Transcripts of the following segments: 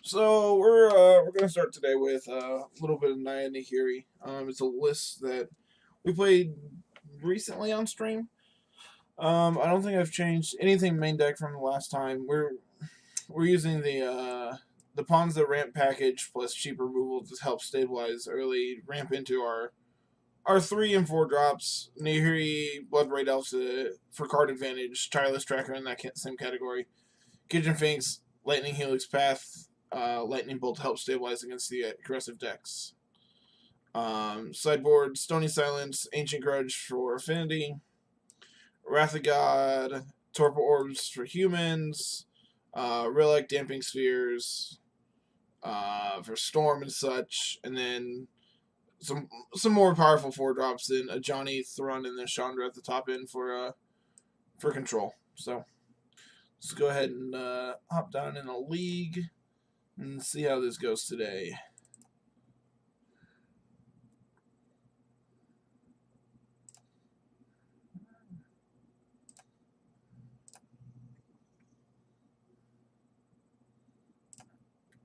So we're gonna start today with a little bit of Naya Nahiri. It's a list that we played recently on stream. I don't think I've changed anything main deck from the last time. We're using the pawns that ramp package plus cheap removal to help stabilize early ramp into our 3 and 4 drops. Nahiri Blood Raid Elves for card advantage. Tireless Tracker in that same category. Kitchen Finks, Lightning Helix Path, Lightning Bolt helps stabilize against the aggressive decks. Sideboard, Stony Silence, Ancient Grudge for Affinity, Wrath of God, Torpor Orbs for humans, Relic, Damping Spheres for Storm and such, and then some more powerful 4 drops in a Johnny Thrun and then Chandra at the top end for control. So let's go ahead and hop down in a league and see how this goes today.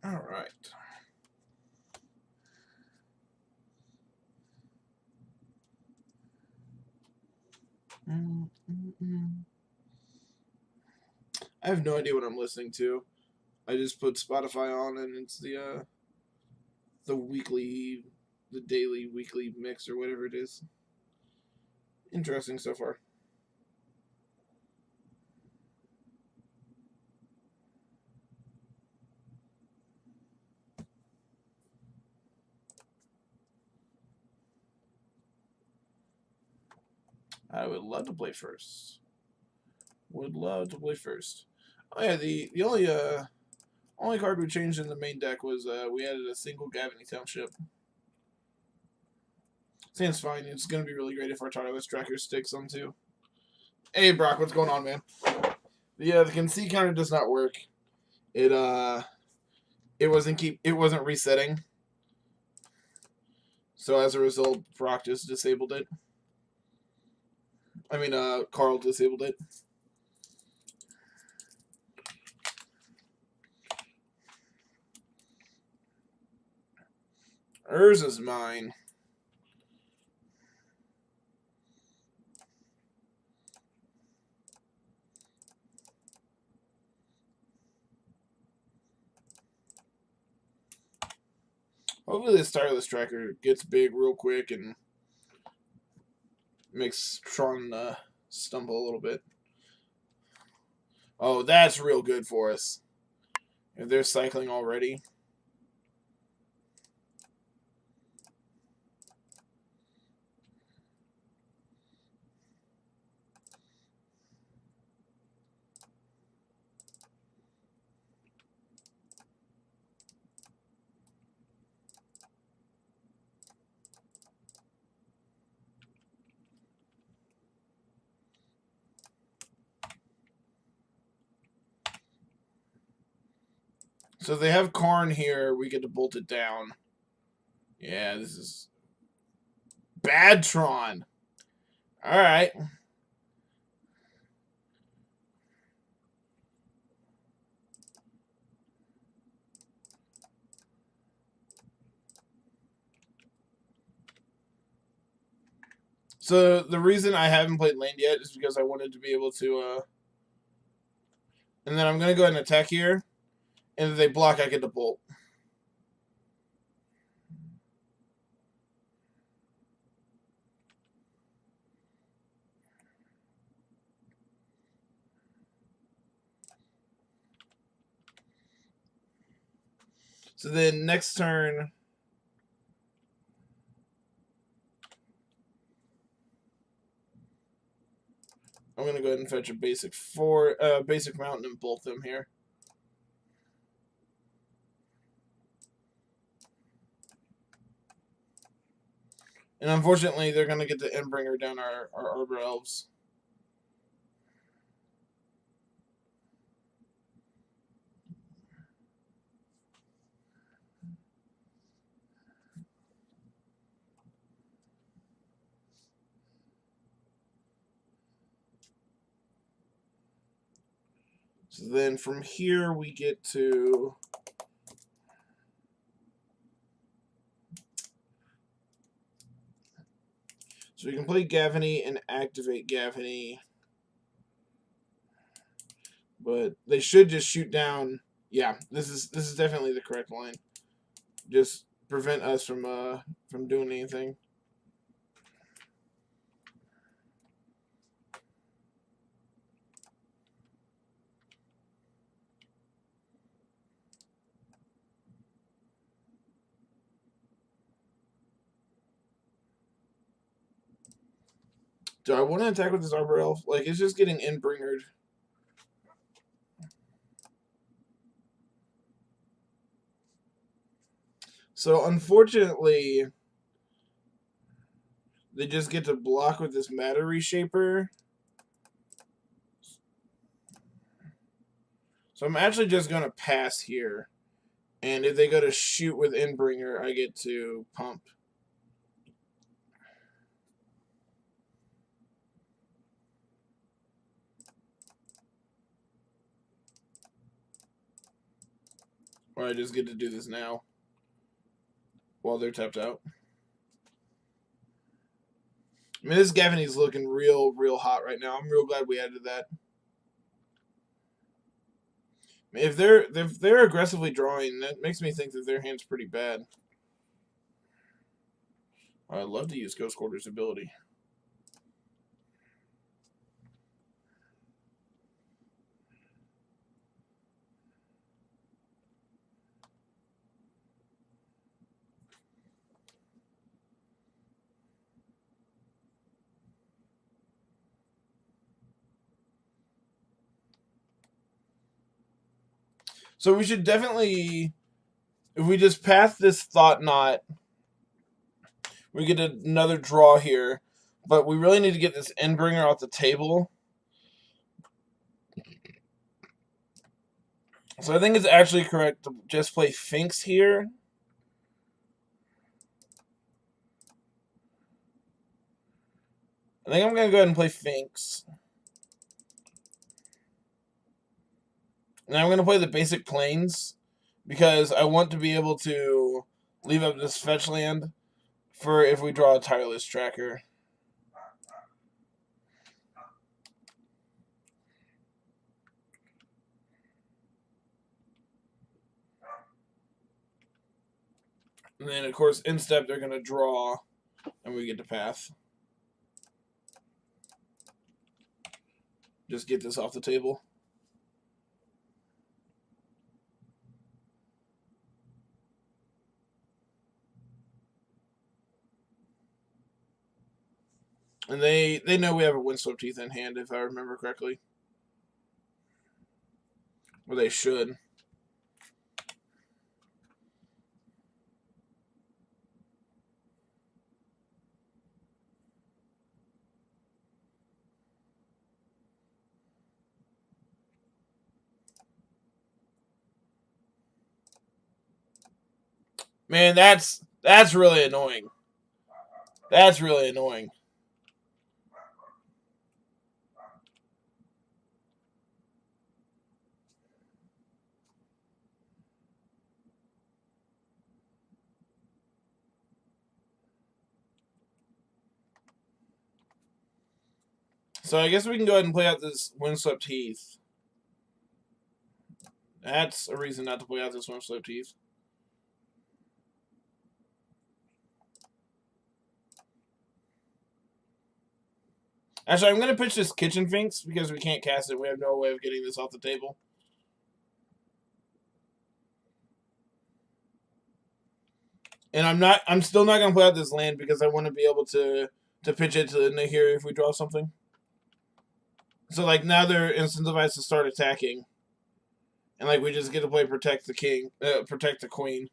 All right. I have no idea what I'm listening to. I just put Spotify on, and it's the weekly, the daily weekly mix or whatever it is. Interesting so far. I would love to play first. Would love to play first. Oh yeah, the only card we changed in the main deck was we added a single Gavany Township. Seems fine. It's gonna be really great if our tireless tracker sticks on too. Hey Brock, what's going on, man? Yeah, the conceit counter does not work. It wasn't resetting. So as a result, Brock just disabled it. I mean, Carl disabled it. Hers is mine. Hopefully this tireless tracker gets big real quick and makes Tron stumble a little bit. Oh, that's real good for us. If they're cycling already. So if they have Karn here, we get to bolt it down. Yeah, this is bad Tron. Alright. So the reason I haven't played land yet is because I wanted to be able to and then I'm gonna go ahead and attack here. And if they block, I get to bolt. So then next turn, I'm gonna go ahead and fetch a basic mountain and bolt them here. And unfortunately, they're gonna get the Endbringer down our Arbor Elves. So then from here we get to So we can play Gavany and activate Gavany. But they should just shoot down. Yeah, this is definitely the correct line. Just prevent us from doing anything. Do I want to attack with this Arbor Elf? Like, it's just getting Endbringered. So, unfortunately, they just get to block with this Matter Reshaper. So I'm actually just going to pass here. And if they go to shoot with Endbringer, I get to pump. Or I just get to do this now while they're tapped out. I mean, this Gavany's looking real hot right now. I'm real glad we added that. If they're aggressively drawing, that makes me think that their hand's pretty bad. I'd love to use Ghost Quarter's ability. So we should definitely, if we just pass this Thought Knot, we get another draw here. But we really need to get this Endbringer off the table. So I think it's actually correct to just play Finks here. I think I'm going to go ahead and play Finks. And I'm going to play the basic plains because I want to be able to leave up this fetch land for if we draw a Tireless Tracker. And then, of course, in step, they're going to draw, and we get to path. Just get this off the table. And they know we have a Windswept Teeth in hand, if I remember correctly. Or they should. Man, that's really annoying. That's really annoying. So I guess we can go ahead and play out this Windswept Heath. That's a reason not to play out this Windswept Heath. Actually, I'm going to pitch this Kitchen Finks because we can't cast it. We have no way of getting this off the table. And I'm still not going to play out this land because I want to be able to pitch it to Nahiri if we draw something. So, like, now they're incentivized to start attacking. And, like, we just get to play Protect the King, Protect the Queen.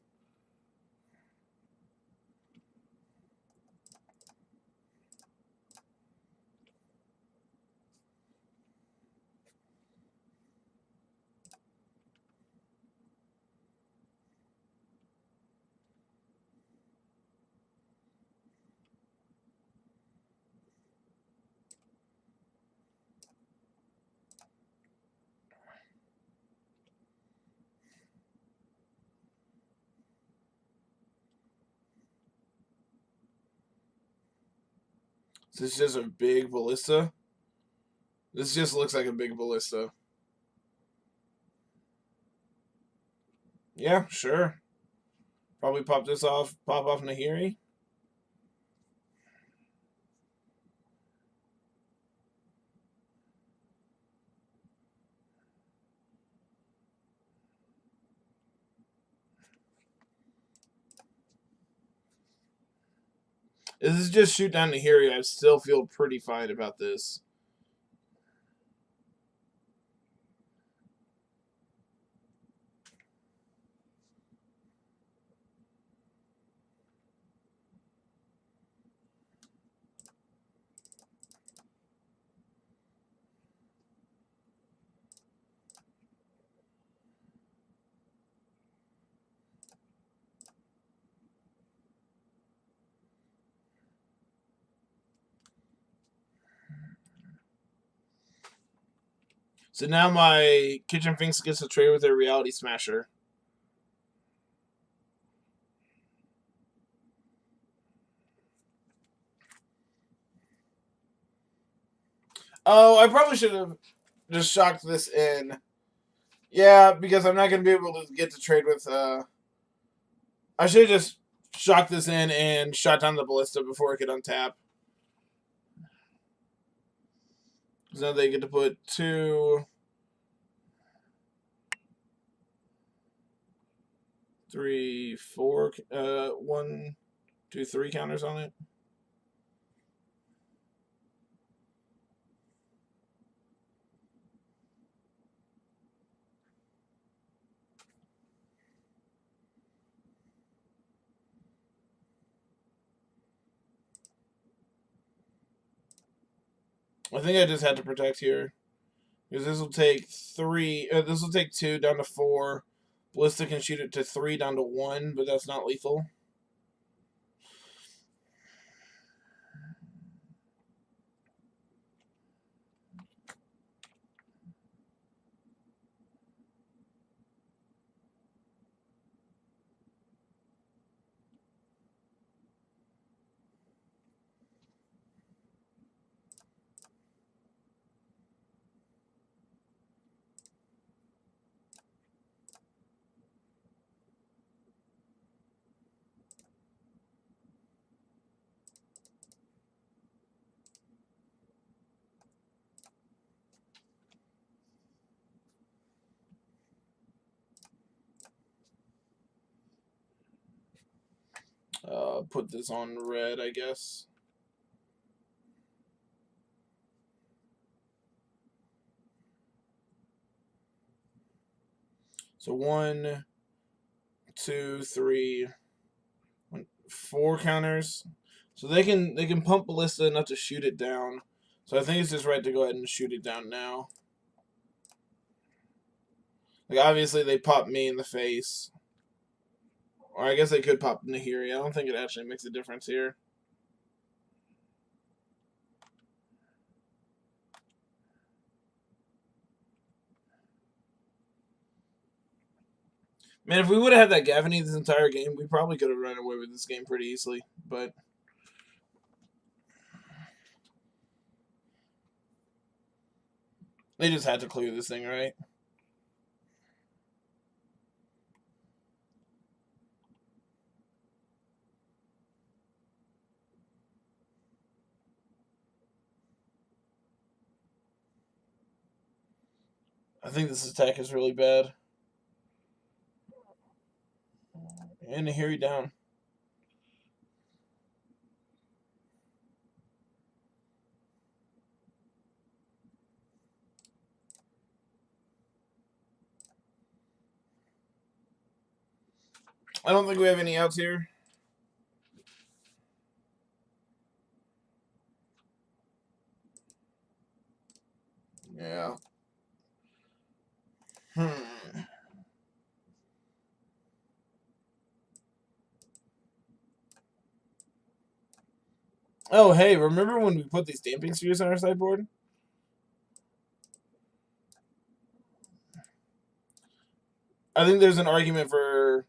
This is just a big ballista. This just looks like a big ballista. Yeah, sure. Probably pop this off, pop off Nahiri. This is just shoot down Nahiri. I still feel pretty fine about this. So now my Kitchen Finks gets to trade with their Reality Smasher. Oh, I probably should have just shocked this in. Yeah, because I'm not going to be able to get to trade with... I should have just shocked this in and shot down the Ballista before it could untap. So now they get to put 2, 3, 4, 1, 2, 3 counters on it. I think I just had to protect here. Because this will take 3. This will take 2 down to 4. Ballista can shoot it to 3 down to 1, but that's not lethal. Put this on red, I guess. So 1, 2, 3, 4 counters. So they can pump Ballista enough to shoot it down. So I think it's just right to go ahead and shoot it down now. Like obviously they pop me in the face. Or I guess they could pop Nahiri. I don't think it actually makes a difference here. Man, if we would have had that Gavany this entire game, we probably could have run away with this game pretty easily. But they just had to clear this thing, right? I think this attack is really bad. And Nahiri down. I don't think we have any outs here. Yeah. Oh, hey, remember when we put these damping spheres on our sideboard? I think there's an argument for...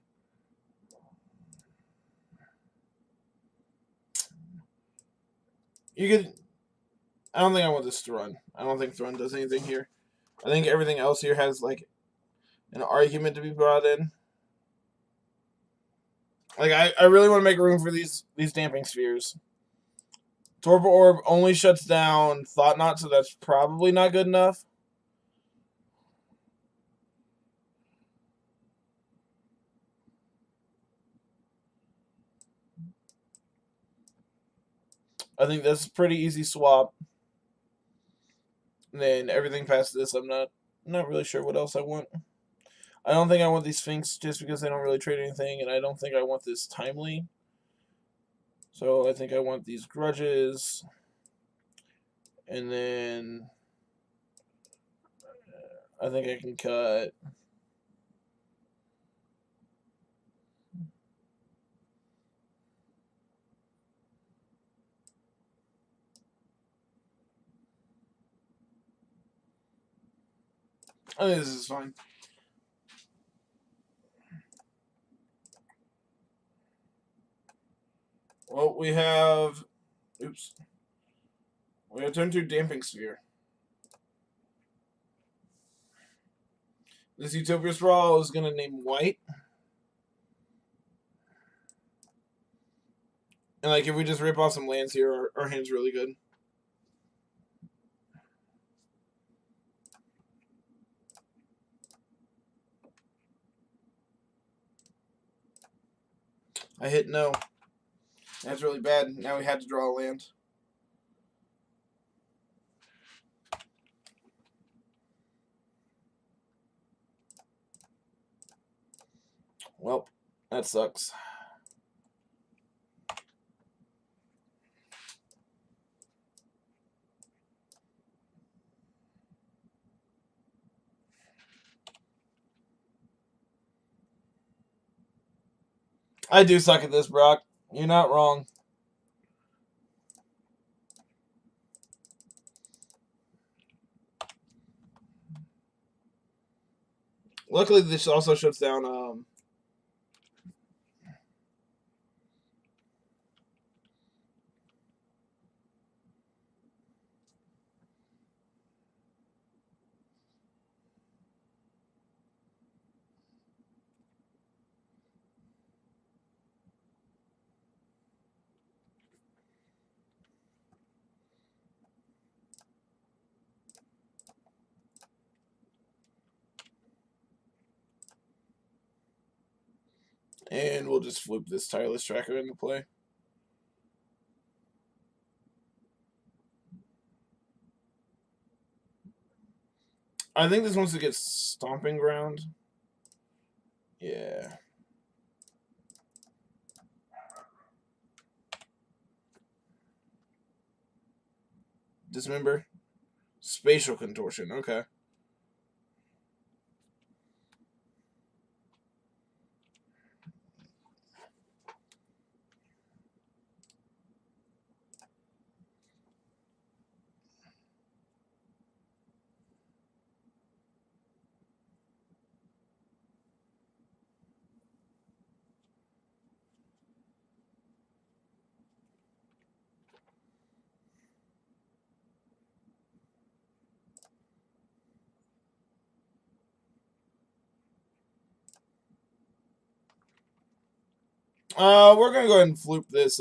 You could. I don't think I want this Thrun. I don't think Thrun does anything here. I think everything else here has like an argument to be brought in. Like I really want to make room for these damping spheres. Torpor Orb only shuts down Thought Knot, so that's probably not good enough. I think that's a pretty easy swap. And then everything past this, I'm not really sure what else I want. I don't think I want these Sphinx just because they don't really trade anything, and I don't think I want this Timely. So I think I want these Grudges. And then I think I can cut. I think this is fine. Well, we have. Oops. We have turn 2 Damping Sphere. This Utopia Sprawl is going to name white. And, like, if we just rip off some lands here, our hand's really good. I hit no. That's really bad. Now we had to draw a land. Well, that sucks. I do suck at this, Brock. You're not wrong. Luckily, this also shuts down. And we'll just flip this Tireless Tracker into play. I think this wants to get Stomping Ground. Yeah. Dismember. Spatial Contortion. Okay. We're gonna go ahead and floop this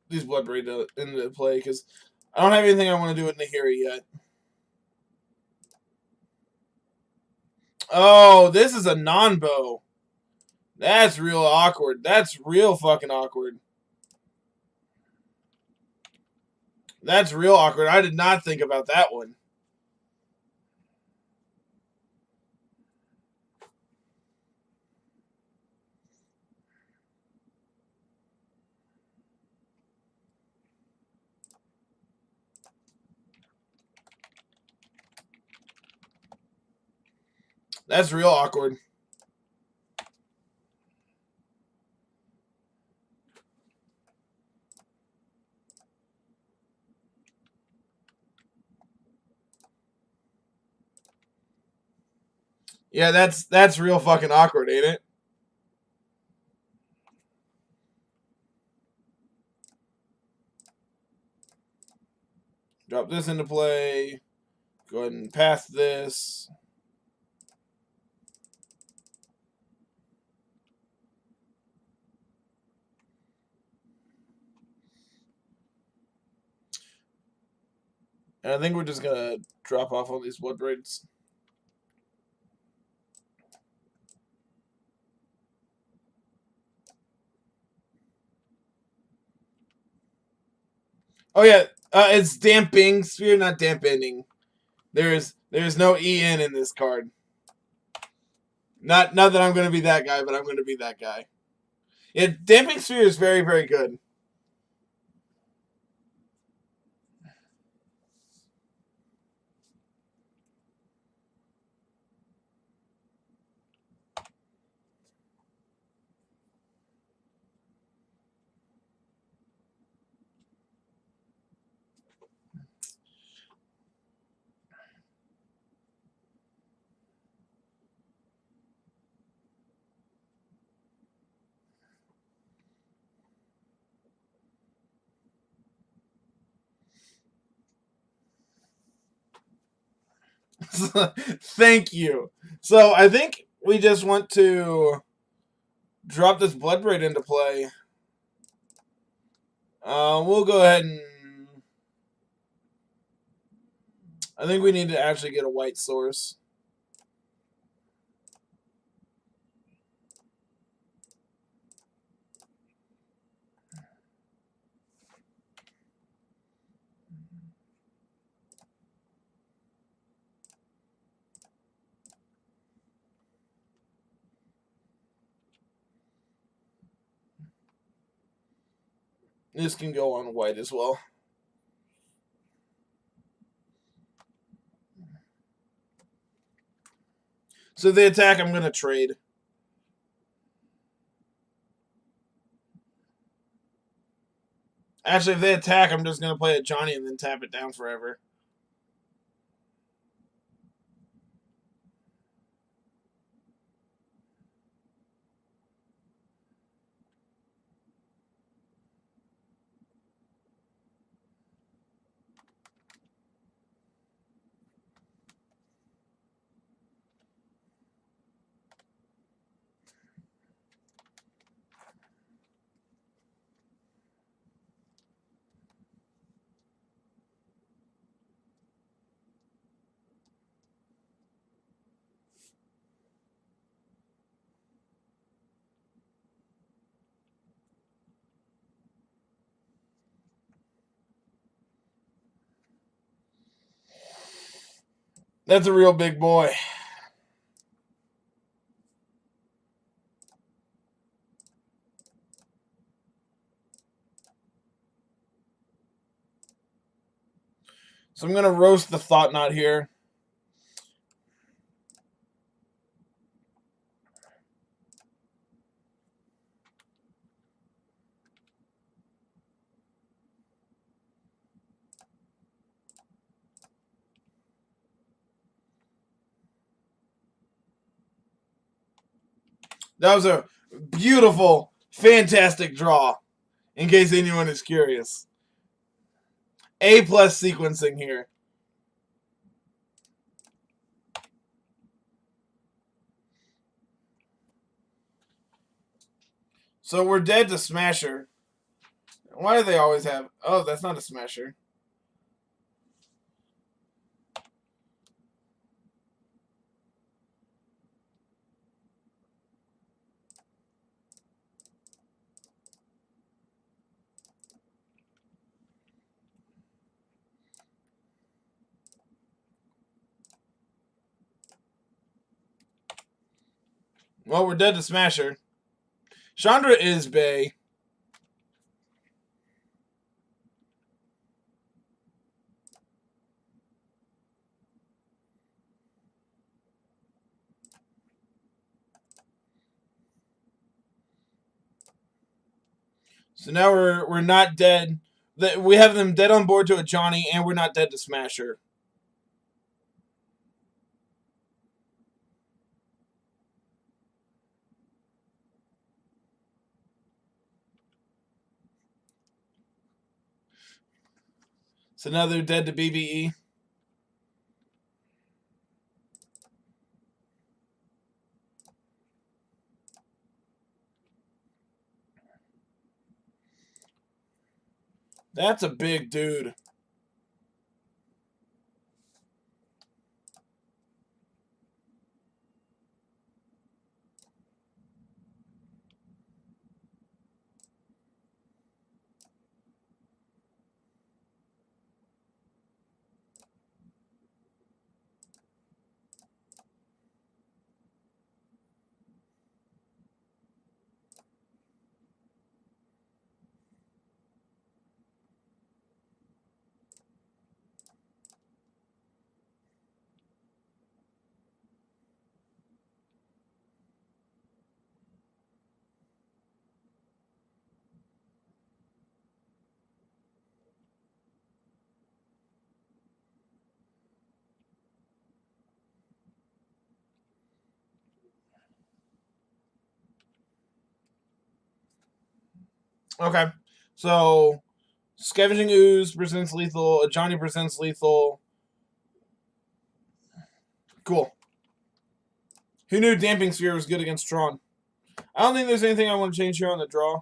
these Bloodbraid into play because I don't have anything I want to do with Nahiri yet. Oh, this is a non-bow. That's real awkward. That's real fucking awkward. That's real awkward. I did not think about that one. That's real awkward. Yeah, that's real fucking awkward, ain't it? Drop this into play. Go ahead and pass this. And I think we're just going to drop off all these blood braids. Oh, yeah. It's damping sphere, not dampening. There's no EN in this card. Not that I'm going to be that guy, but I'm going to be that guy. Yeah, damping sphere is very, very good. Thank you. So I think we just want to drop this blood braid into play. We'll go ahead and I think we need to actually get a white source. This can go on white as well. So if they attack, I'm going to trade. Actually, if they attack, I'm just going to play a Johnny and then tap it down forever. That's a real big boy. So I'm going to roast the Thought Knot here. That was a beautiful, fantastic draw, in case anyone is curious. A+ sequencing here. So we're dead to Smasher. Why do they always have... Oh, that's not a Smasher. Well, we're dead to Smasher. Chandra is Bay. So now we're not dead. We have them dead on board to a Johnny, and we're not dead to Smasher. It's another dead to BBE. That's a big dude. Okay. So, Scavenging Ooze presents lethal. Johnny presents lethal. Cool. Who knew Damping Sphere was good against Tron? I don't think there's anything I want to change here on the draw.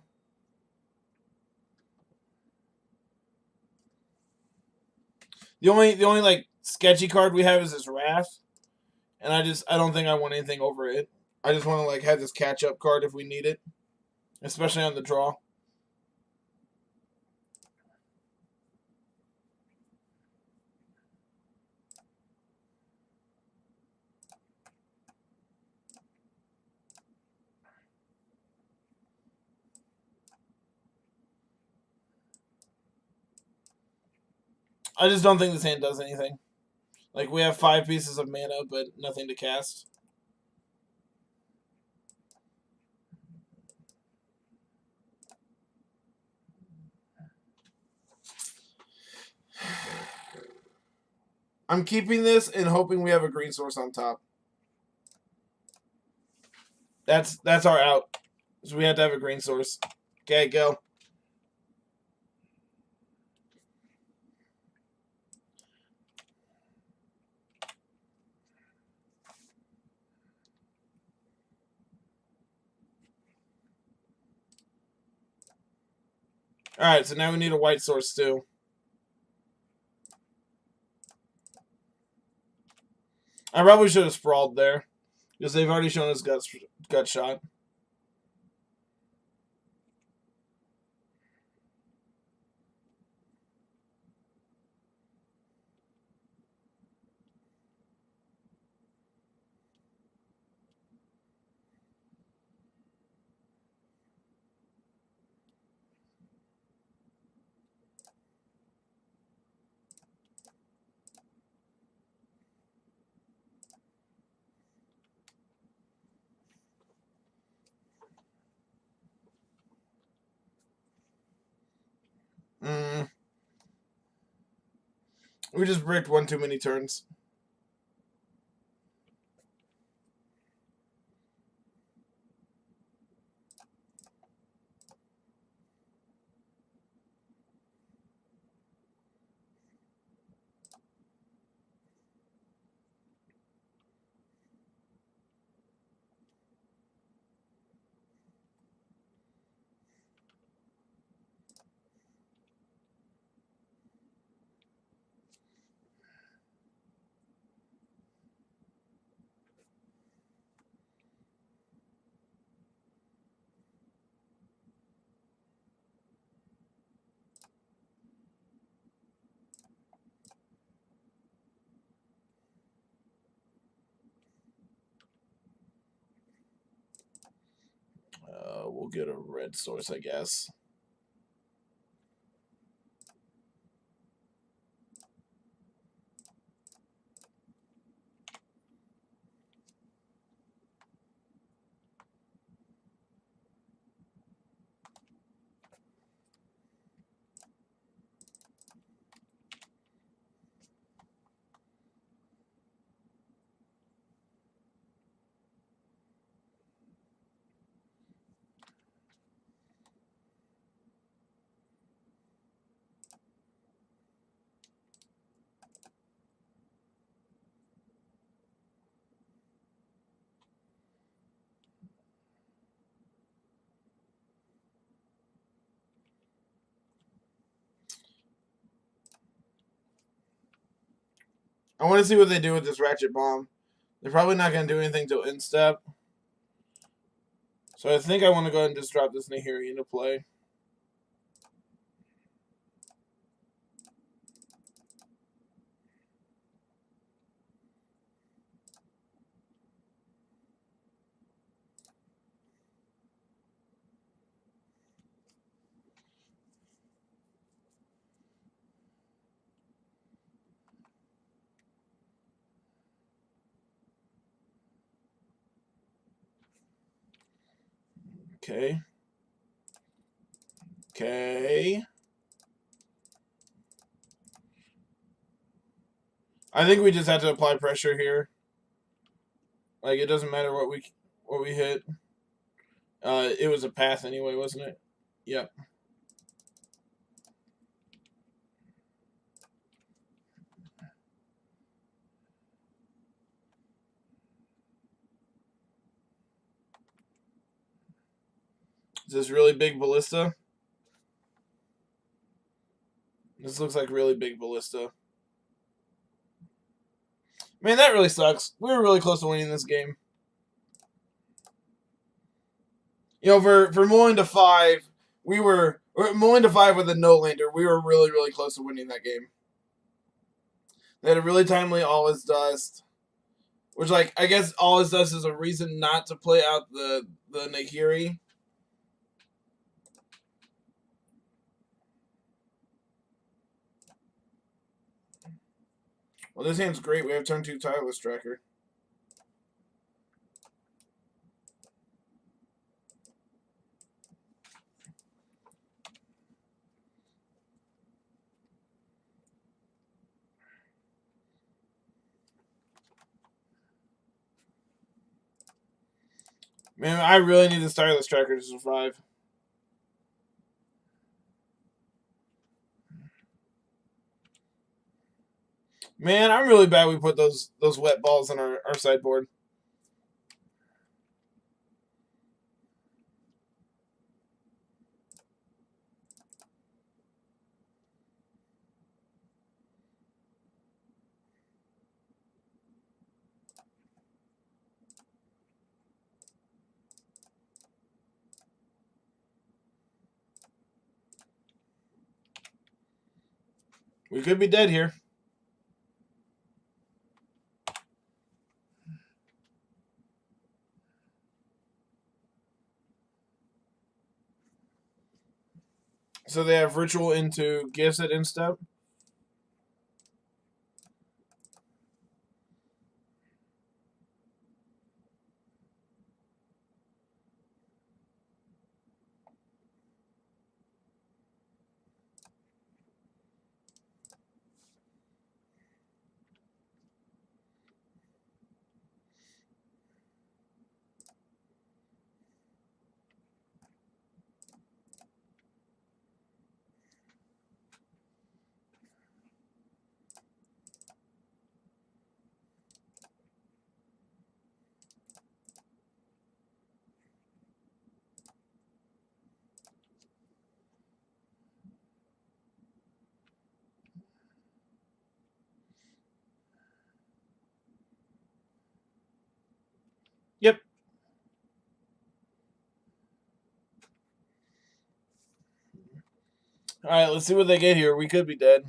The only like sketchy card we have is this Wrath, and I don't think I want anything over it. I just want to like have this catch up card if we need it, especially on the draw. I just don't think this hand does anything. Like, we have 5 pieces of mana, but nothing to cast. I'm keeping this and hoping we have a green source on top. That's our out. So we have to have a green source. Okay, go. Alright, so now we need a white source too. I probably should have sprawled there, because they've already shown us gut shot. We just bricked one too many turns. We'll get a red source, I guess. I want to see what they do with this Ratchet Bomb. They're probably not going to do anything till instep. So I think I want to go ahead and just drop this Nahiri into play. Okay. Okay. I think we just have to apply pressure here. Like, it doesn't matter what we hit. It was a path anyway, wasn't it? Yep. Is this really big ballista? This looks like really big ballista. Man, that really sucks. We were really close to winning this game. You know, for mulling to 5, we were mulling to 5 with a no lander. We were really, really close to winning that game. They had a really timely all is dust, which, like, I guess all is dust is a reason not to play out the Nahiri. Well, this hand's great. We have turn 2 Tireless Tracker. Man, I really need this Tireless Tracker to survive. Man, I'm really bad we put those wet balls on our sideboard. We could be dead here. So they have Ritual into Gifts at instep. Yep. All right, let's see what they get here. We could be dead.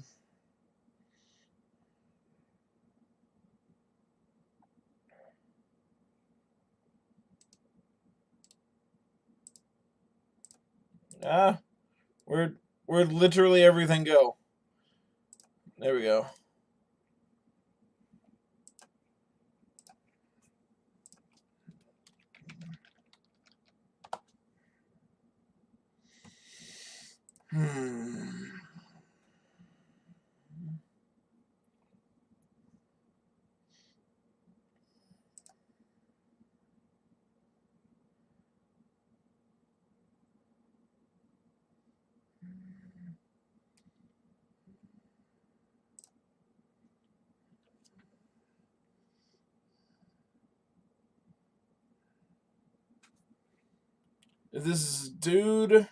Ah, where'd literally everything go? There we go. Hmm. Is this dude?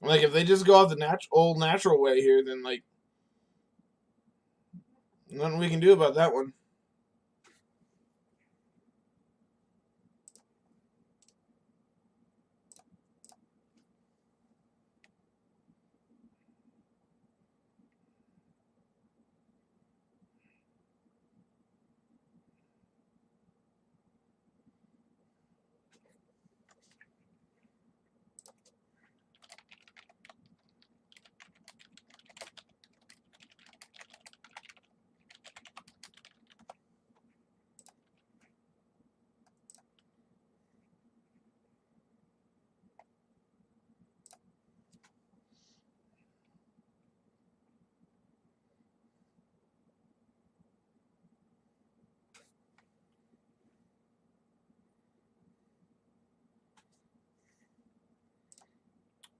Like, if they just go off the old natural way here, then, like, nothing we can do about that one.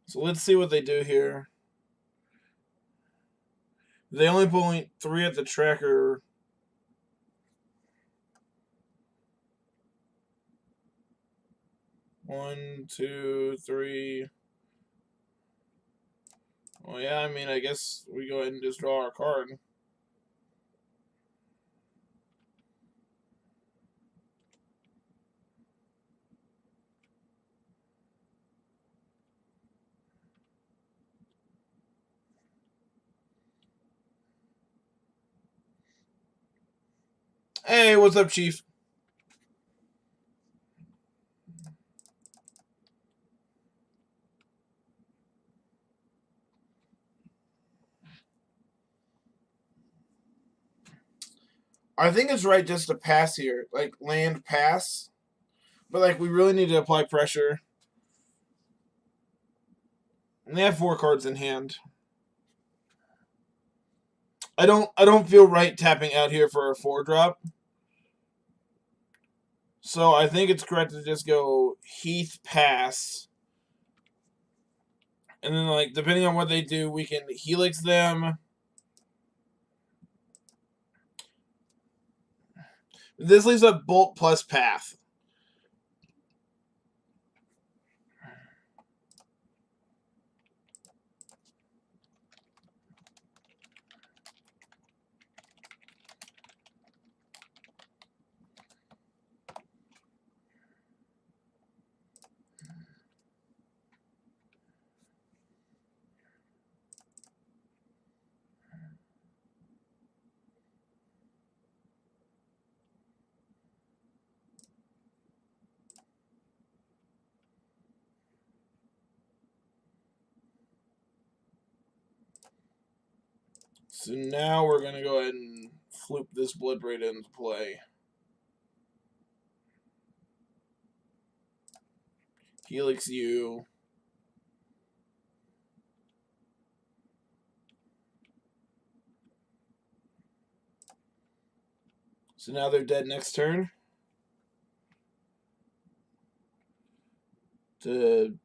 So let's see what they do here. They only point 3 at the tracker. One, two, three. Well, yeah, I mean, I guess we go ahead and just draw our card. Hey, what's up, Chief? I think it's right just to pass here. Like, land pass. But, like, we really need to apply pressure. And they have 4 cards in hand. I don't feel right tapping out here for a 4-drop. So I think it's correct to just go Heath pass. And then, like, depending on what they do, we can Helix them. This leaves a Bolt plus Path. So now we're going to go ahead and flip this Bloodbraid into play. Helix you. So now they're dead next turn. To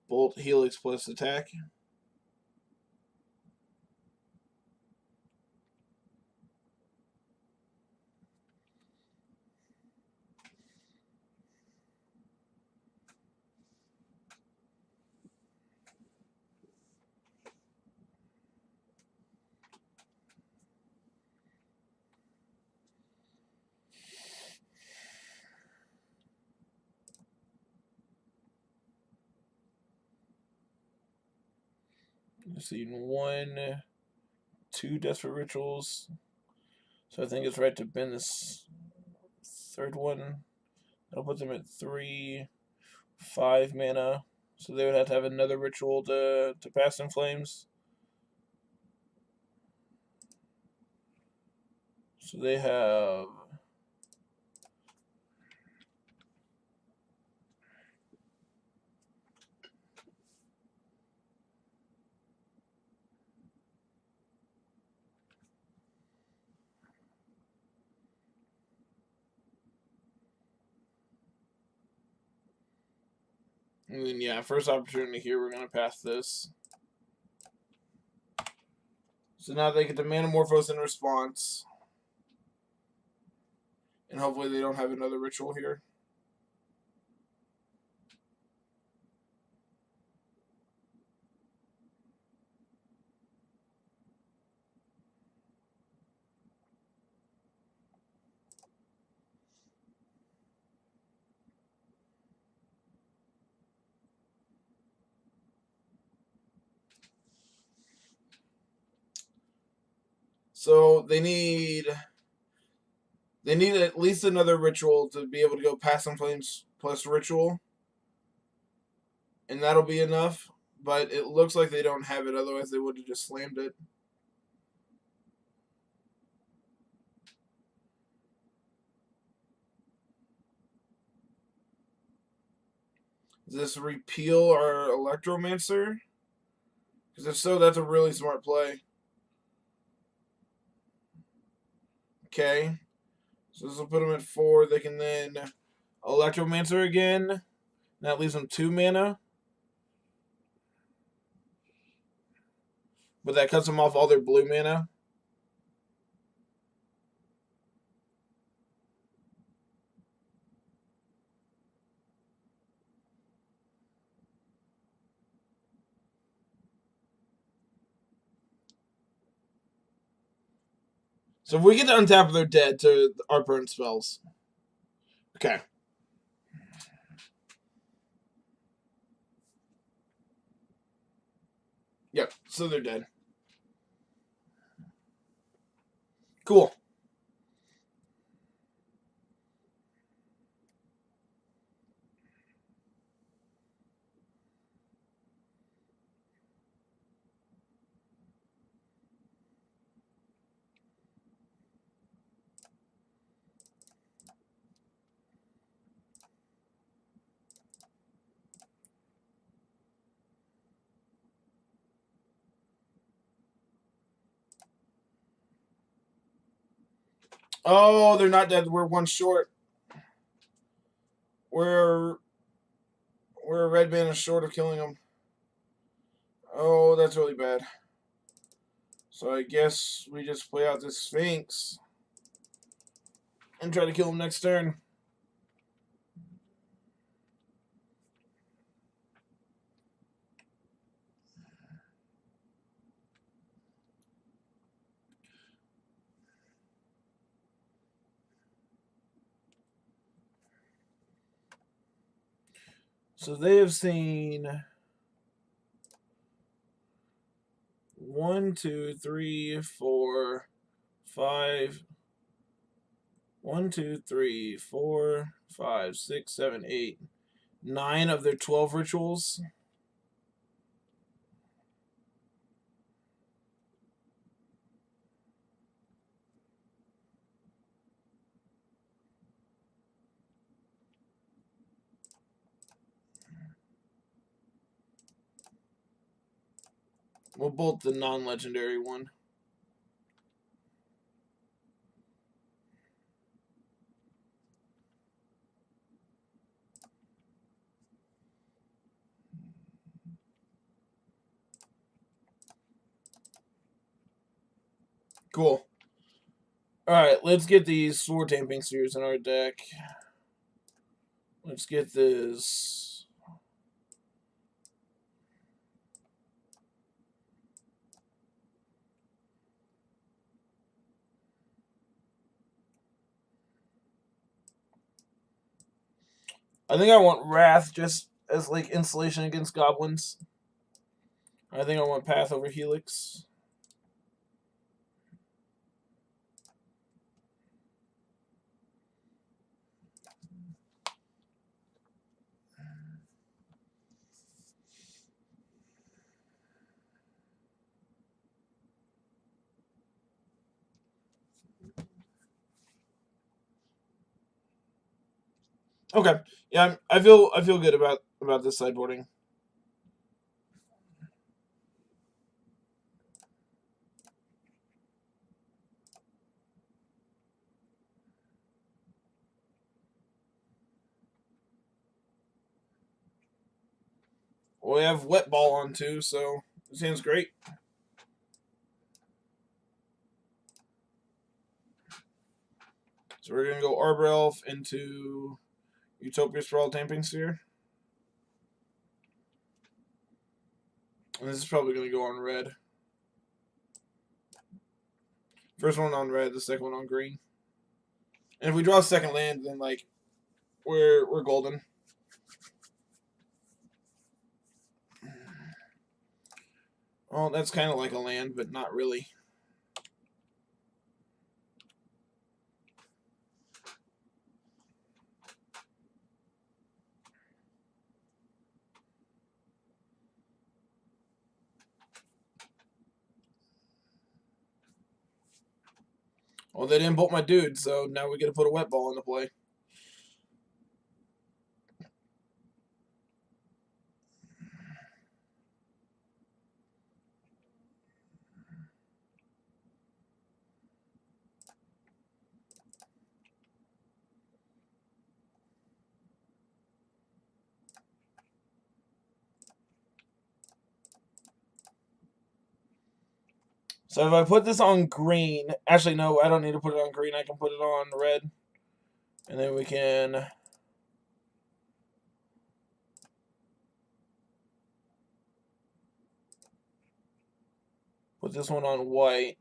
Bolt Helix plus attack. Let's see, 1, 2 Desperate Rituals. So I think it's right to bend this 3rd one. That'll put them at 3, 5 mana. So they would have to have another ritual to pass in flames. So they have and then yeah, first opportunity here, we're gonna pass this. So now they get the Manamorphose in response. And hopefully they don't have another ritual here. So they need at least another ritual to be able to go Past some Flames plus ritual, and that'll be enough. But it looks like they don't have it, otherwise they would have just slammed it. Does this repeal our Electromancer? Because if so, that's a really smart play. Okay. So this will put them at 4. They can then Electromancer again. That leaves them 2 mana. But that cuts them off all their blue mana. So if we get to untap, they're dead to our burn spells. Okay. Yep, so they're dead. Cool. Oh, they're not dead. We're 1 short. We're a red mana short of killing them. Oh, that's really bad. So I guess we just play out this Sphinx and try to kill him next turn. So they have seen 1, 2, 3, 4, 5. 1, 2, 3, 4, 5, 6, 7, 8, 9 of their 12 rituals. We'll bolt the non-legendary one. Cool. Alright, let's get these Sword Tamping Spheres in our deck. Let's get this. I think I want Wrath just as like insulation against goblins. I think I want Path over Helix. Okay. Yeah, I feel good about this sideboarding. Well, we have Wet Ball on too, so this hand's great. So we're gonna go Arbor Elf into Utopia Sprawl Tamping Sphere. And this is probably gonna go on red. First one on red, the second one on green. And if we draw a second land, then like we're golden. Well, that's kind of like a land, but not really. Well, they didn't bolt my dude, so now we get to put a wet ball into play. So if I put this on green, actually no, I don't need to put it on green. I can put it on red, and then we can put this one on white.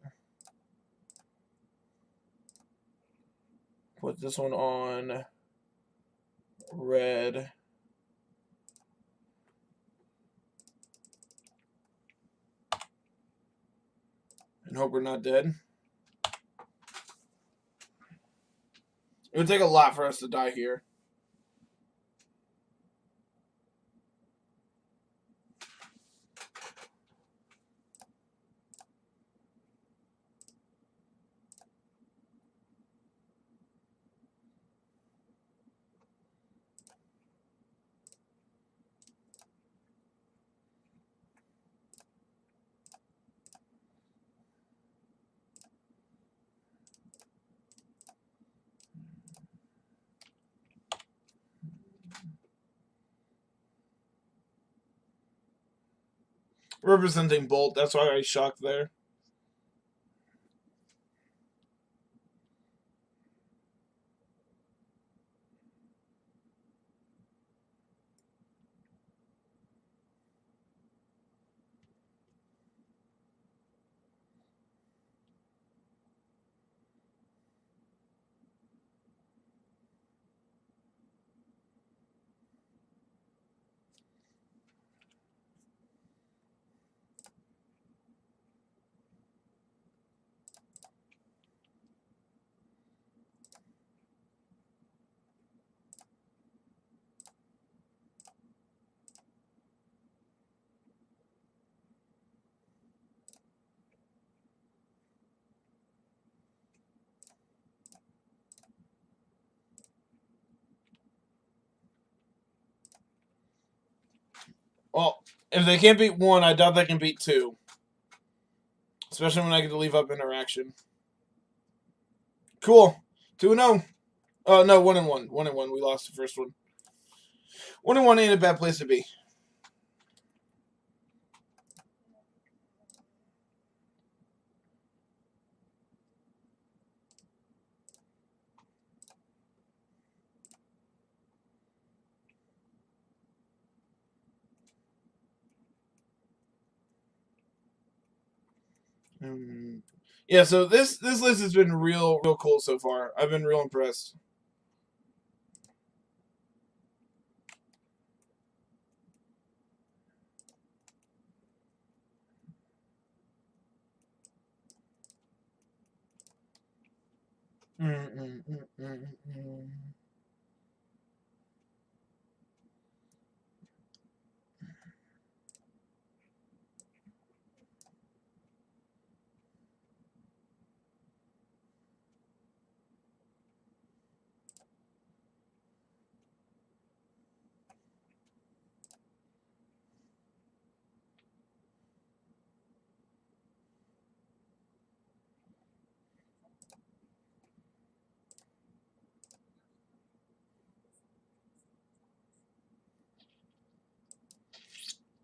Put this one on red. And hope we're not dead. It would take a lot for us to die here. Representing Bolt, that's why I shocked there. Well, if they can't beat one, I doubt they can beat two. Especially when I get to leave up interaction. Cool. 2-0. Oh, no, 1-1. 1-1. We lost the first one. 1-1 ain't a bad place to be. Yeah, so this list has been real cool so far. I've been real impressed.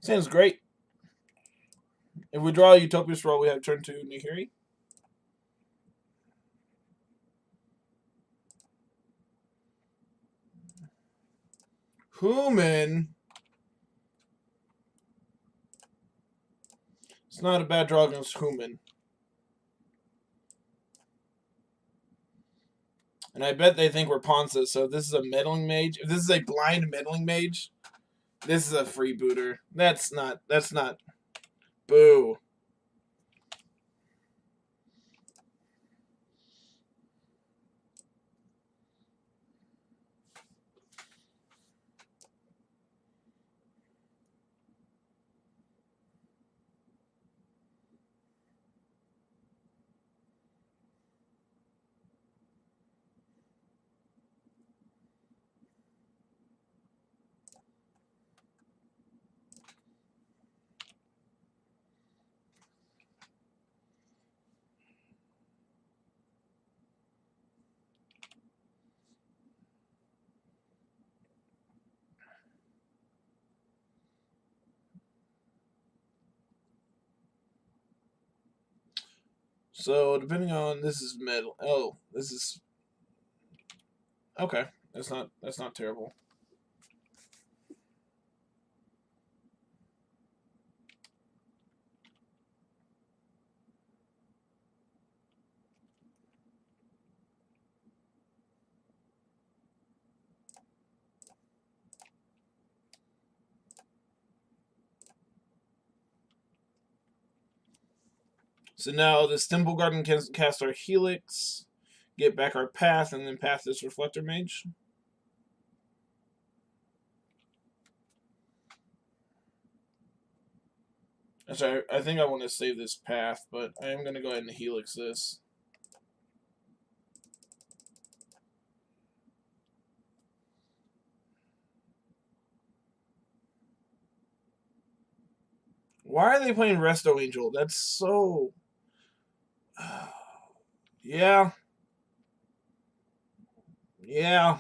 Sounds great. If we draw a Utopia Scroll, we have turn 2 Nahiri. Human. It's not a bad draw against Human. And I bet they think we're Ponza, so this is a meddling mage. If this is a blind meddling mage, this is a freebooter. That's not. Boo. So depending on this is metal. Oh, this is okay. That's not terrible. So now this Temple Garden can cast our Helix, get back our Path, and then path this Reflector Mage. Actually, I think I want to save this Path, but I am going to go ahead and Helix this. Why are they playing Resto Angel? That's so... yeah. Yeah.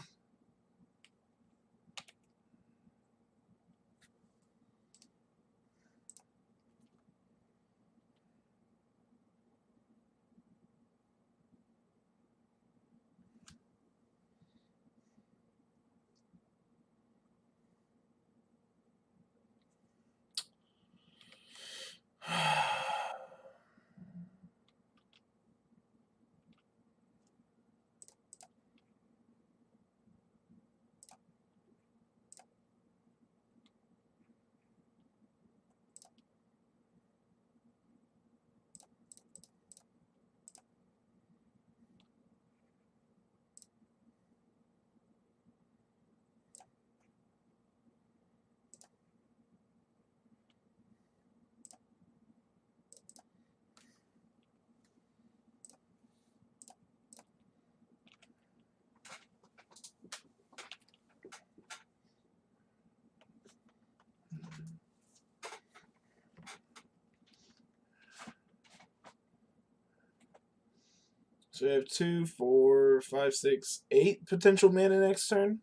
So we have 2, 4, 5, 6, 8 potential mana next turn.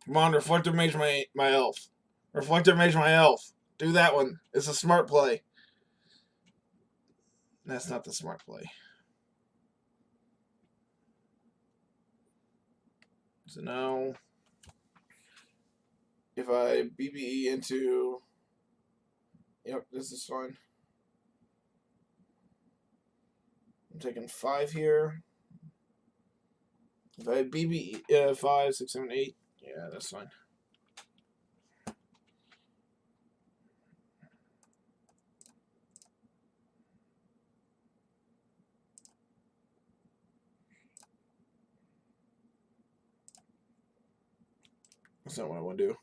Come on, Reflector Mage my elf. Reflector Mage my elf. Do that one. It's a smart play. That's not the smart play. So now, if I BBE into... Yep, this is fine. I'm taking 5 here. If I BBE 5, 6, 7, 8, yeah, that's fine. That's not what I want to do.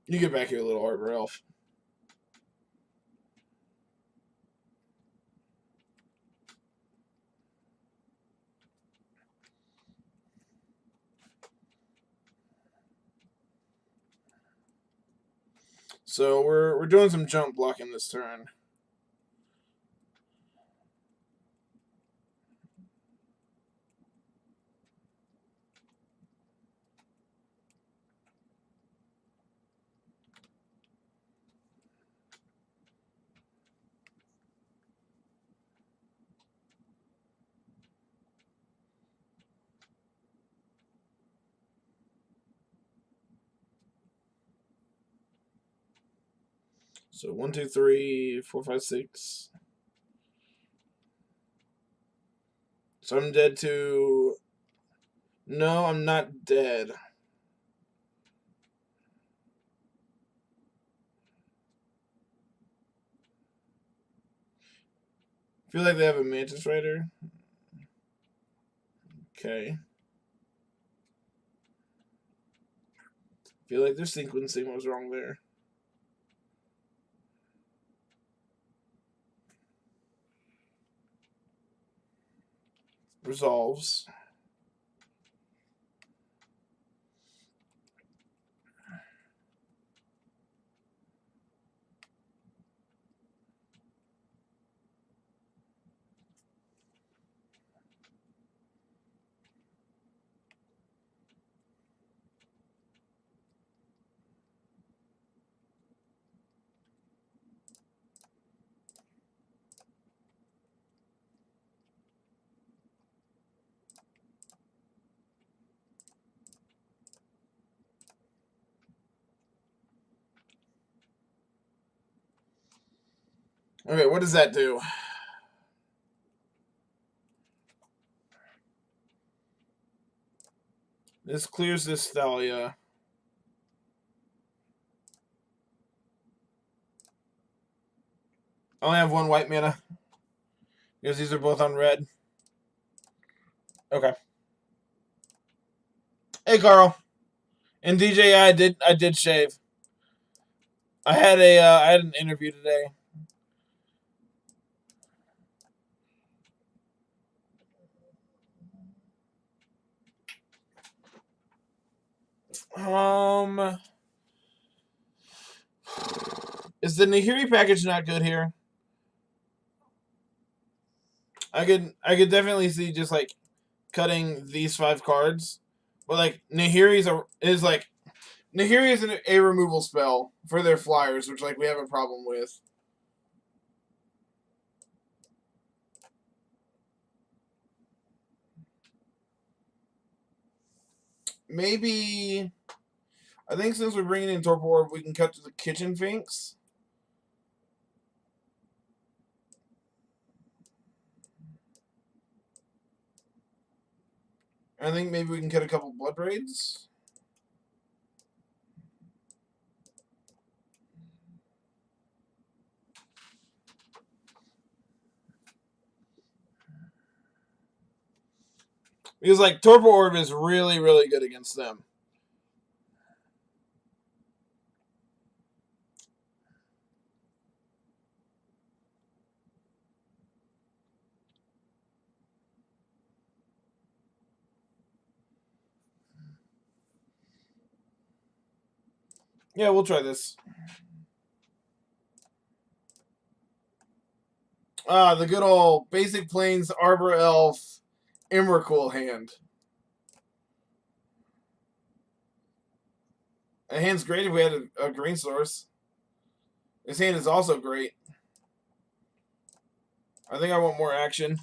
You get back here, little Arbor Elf. So we're doing some jump blocking this turn. So 1, 2, 3, 4, 5, 6. So I'm dead to... No, I'm not dead. Feel like they have a Mantis Rider. Okay. Feel like their sequencing was wrong there. Resolves. Okay, what does that do? This clears this Thalia. I only have one white mana. Because these are both on red. Okay. Hey, Carl. And DJ, I did shave. I had an interview today. Is the Nahiri package not good here? I could definitely see just like cutting these 5 cards, but like Nahiri is a removal spell for their flyers, which like we have a problem with. Maybe I think since we're bringing in Torpor Orb, we can cut to the Kitchen Finks. I think maybe we can cut a couple Blood Raids. Because like Torpor Orb is really, really good against them. Yeah, we'll try this. Ah, the good old Basic Plains Arbor Elf Emrakul hand. That hand's great if we had a green source. This hand is also great. I think I want more action.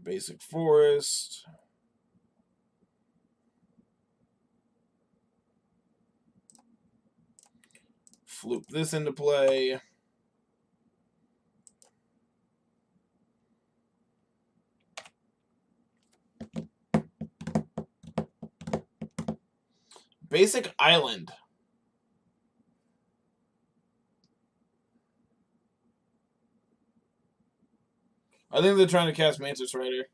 Basic Forest. Floop this into play. Basic Island. I think they're trying to cast Mantis Rider.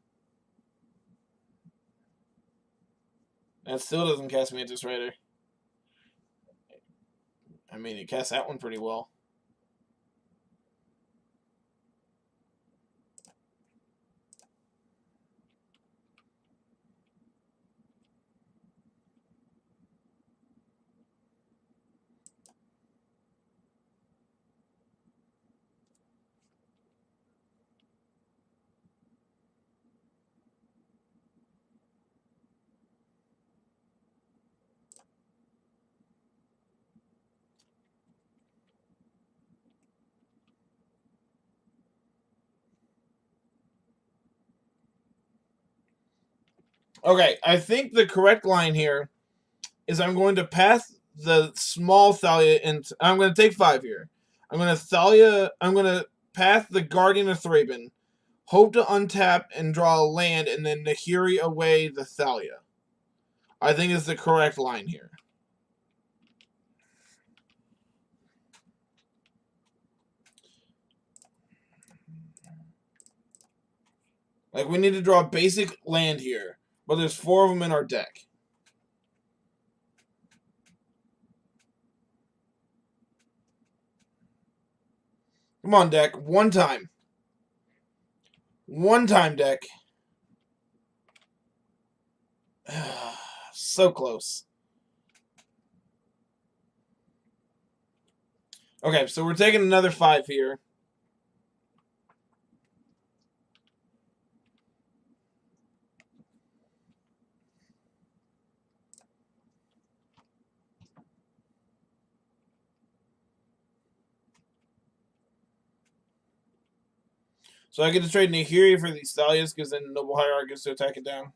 That still doesn't cast Mantis Rider. I mean, it casts that one pretty well. Okay, I think the correct line here is I'm going to pass the small Thalia, and I'm going to take 5 here. I'm going to Thalia. I'm going to pass the Guardian of Thraben, hope to untap and draw a land, and then Nahiri away the Thalia. I think is the correct line here. Like, we need to draw a basic land here, but there's 4 of them in our deck. Come on, deck. One time. One time, deck. So close. Okay, so we're taking another 5 here. So I get to trade Nahiri for these Thalias because then Noble Hierarch gets to attack it down.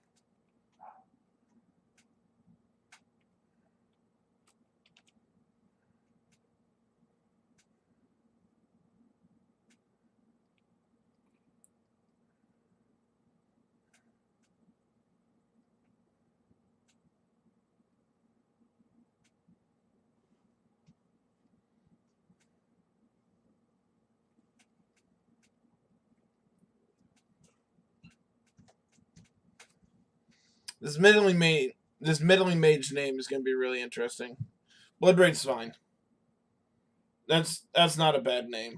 This meddling mage name is going to be really interesting. Bloodbraid's fine. That's not a bad name.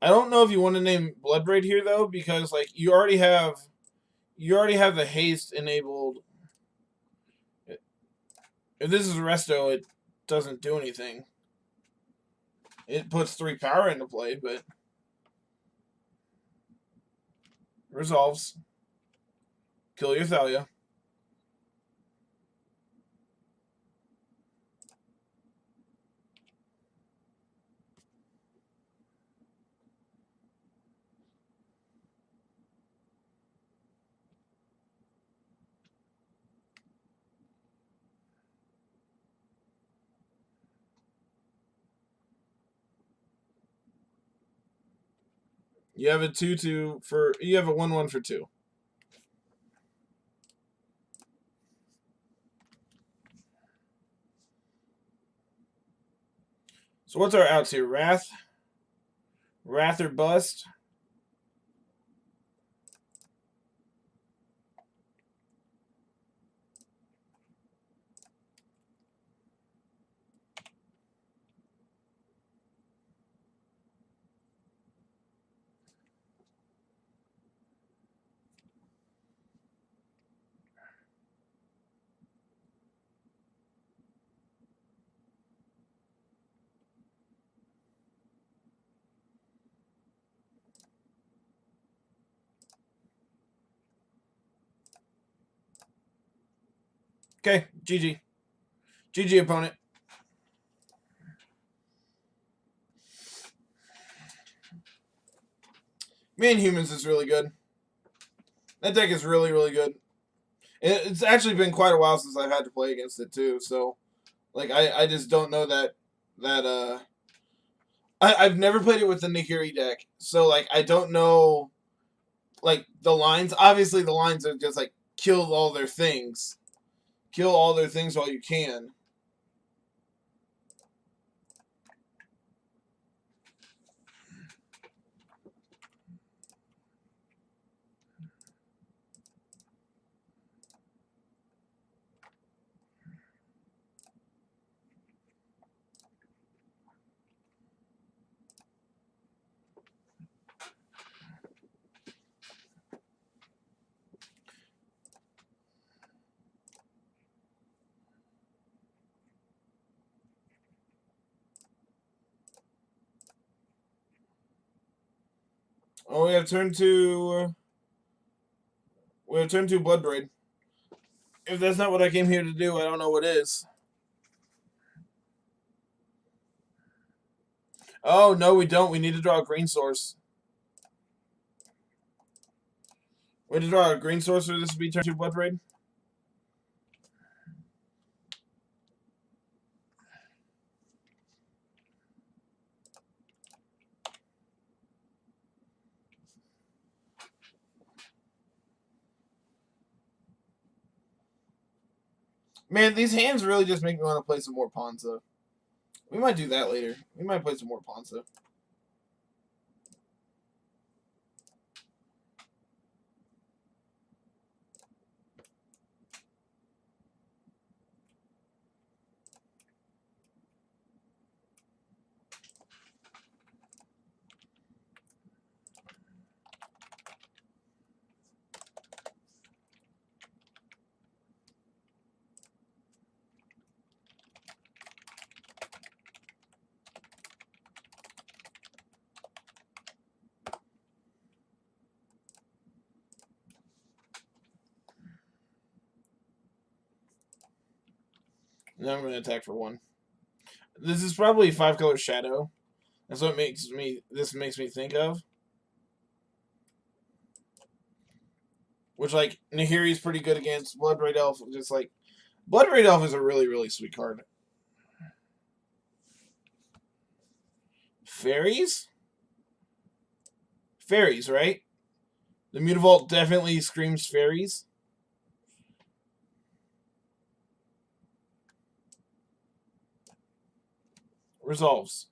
I don't know if you want to name Bloodbraid here though, because like you already have the haste enabled. If this is Resto, it doesn't do anything. It puts 3 power into play, but resolves. Kill your Thalia. You have a 2/2 for. You have a 1/1 for 2. So what's our outs here? Wrath or Bust? Okay, GG. GG, opponent. Man, Humans is really good. That deck is really, really good. It's actually been quite a while since I've had to play against it too. So, like, I just don't know that I've never played it with the Nahiri deck. So like I don't know like the lines. Obviously, the lines are just like kill all their things while you can. Oh, we have turn two. We have turn two Blood Braid. If that's not what I came here to do, I don't know what is. Oh, no, we don't. We need to draw a green source. We need to draw a green source for this to be turn two Blood Braid. Man, these hands really just make me want to play some more Ponza. We might do that later. We might play some more Ponza. Now I'm going to attack for 1. This is probably 5-color Shadow. That's what makes me think of. Which, like, Nahiri's pretty good against. Blood Red Elf, just like... Blood Red Elf is a really, really sweet card. Fairies? Fairies, right? The Mutavault definitely screams fairies. Resolves.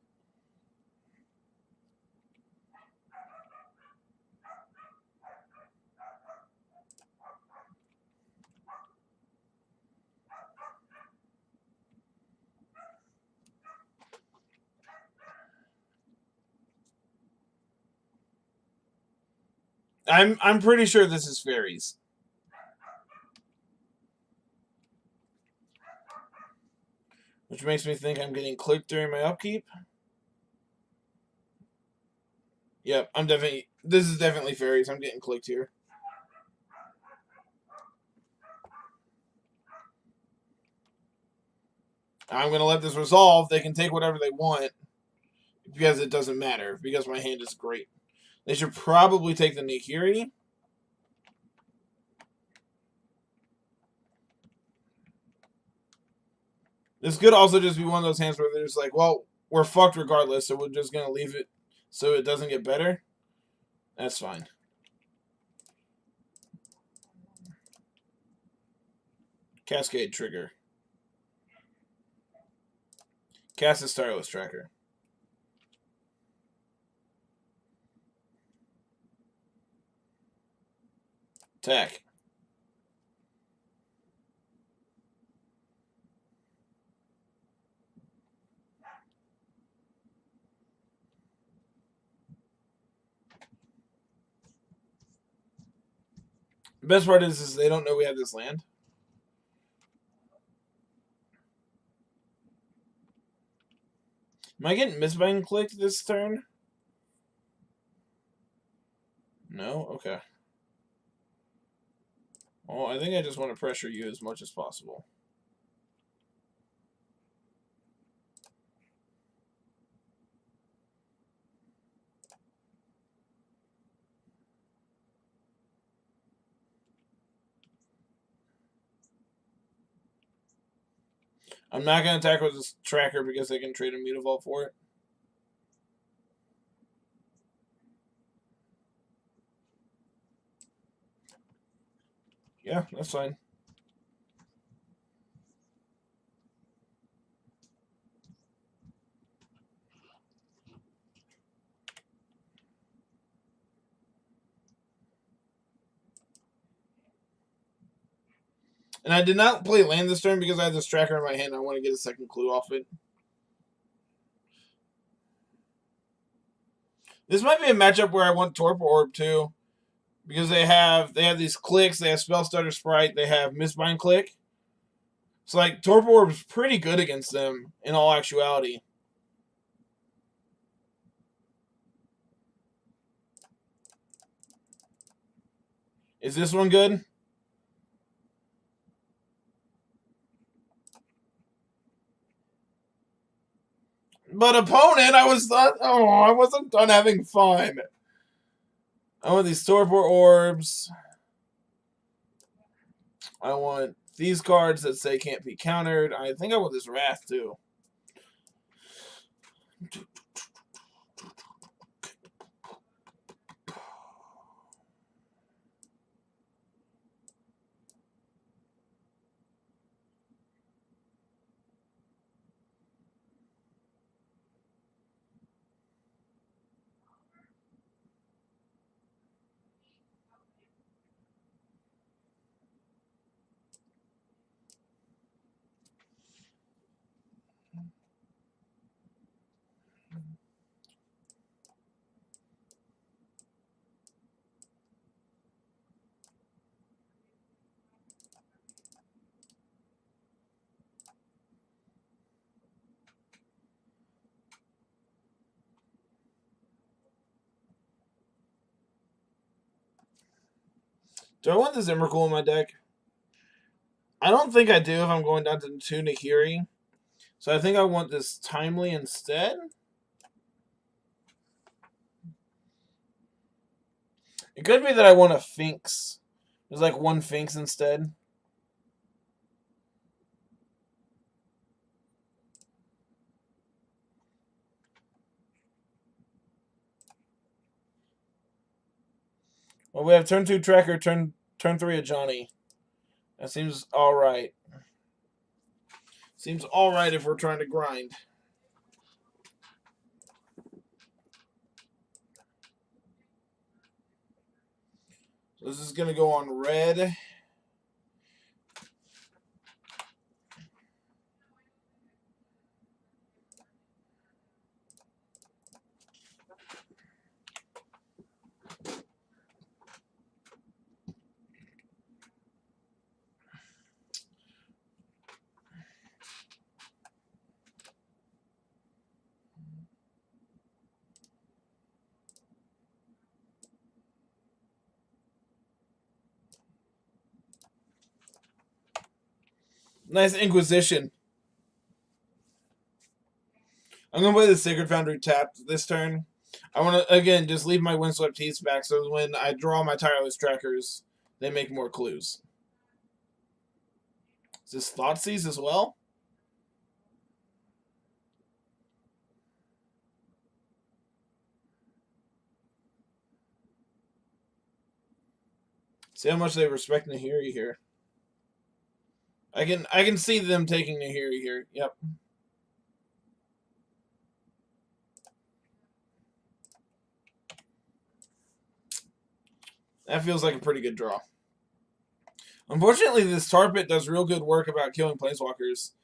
I'm pretty sure this is fairies. Which makes me think I'm getting clicked during my upkeep. Yep, I'm definitely... This is definitely fairies. I'm getting clicked here. I'm going to let this resolve. They can take whatever they want. Because it doesn't matter. Because my hand is great. They should probably take the Nahiri. This could also just be one of those hands where they're just like, well, we're fucked regardless, so we're just going to leave it so it doesn't get better. That's fine. Cascade trigger. Cast a Starless Tracker. Attack. The best part is they don't know we have this land. Am I getting Mistbind clicked this turn? No? Okay. Well, I think I just want to pressure you as much as possible. I'm not going to attack with this tracker because they can trade a Mutavault for it. Yeah, that's fine. And I did not play land this turn because I have this tracker in my hand. I want to get a second clue off it. This might be a matchup where I want Torpor Orb too. Because they have these clicks, they have Spell Stutter Sprite, they have Mistbind Click. So like Torpor Orb's pretty good against them in all actuality. Is this one good? But opponent, I was not. Oh, I wasn't done having fun. I want these torpor orbs. I want these cards that say can't be countered. I think I want this wrath too. Do I want this Emrakul in my deck? I don't think I do if I'm going down to 2 Nahiri. So I think I want this Timely instead. It could be that I want a Finks. There's like 1 Finks instead. Well, we have turn 2 Tracker, turn 3 a Johnny. That seems alright. Seems alright if we're trying to grind. So this is going to go on red. Nice Inquisition. I'm going to play the Sacred Foundry tapped this turn. I want to, again, just leave my Windswept Heaths back so when I draw my Tireless Trackers, they make more clues. Is this Thoughtseize as well? See how much they respect Nahiri here. I can see them taking Nahiri here. Yep. That feels like a pretty good draw. Unfortunately, this Tar Pit does real good work about killing Planeswalkers.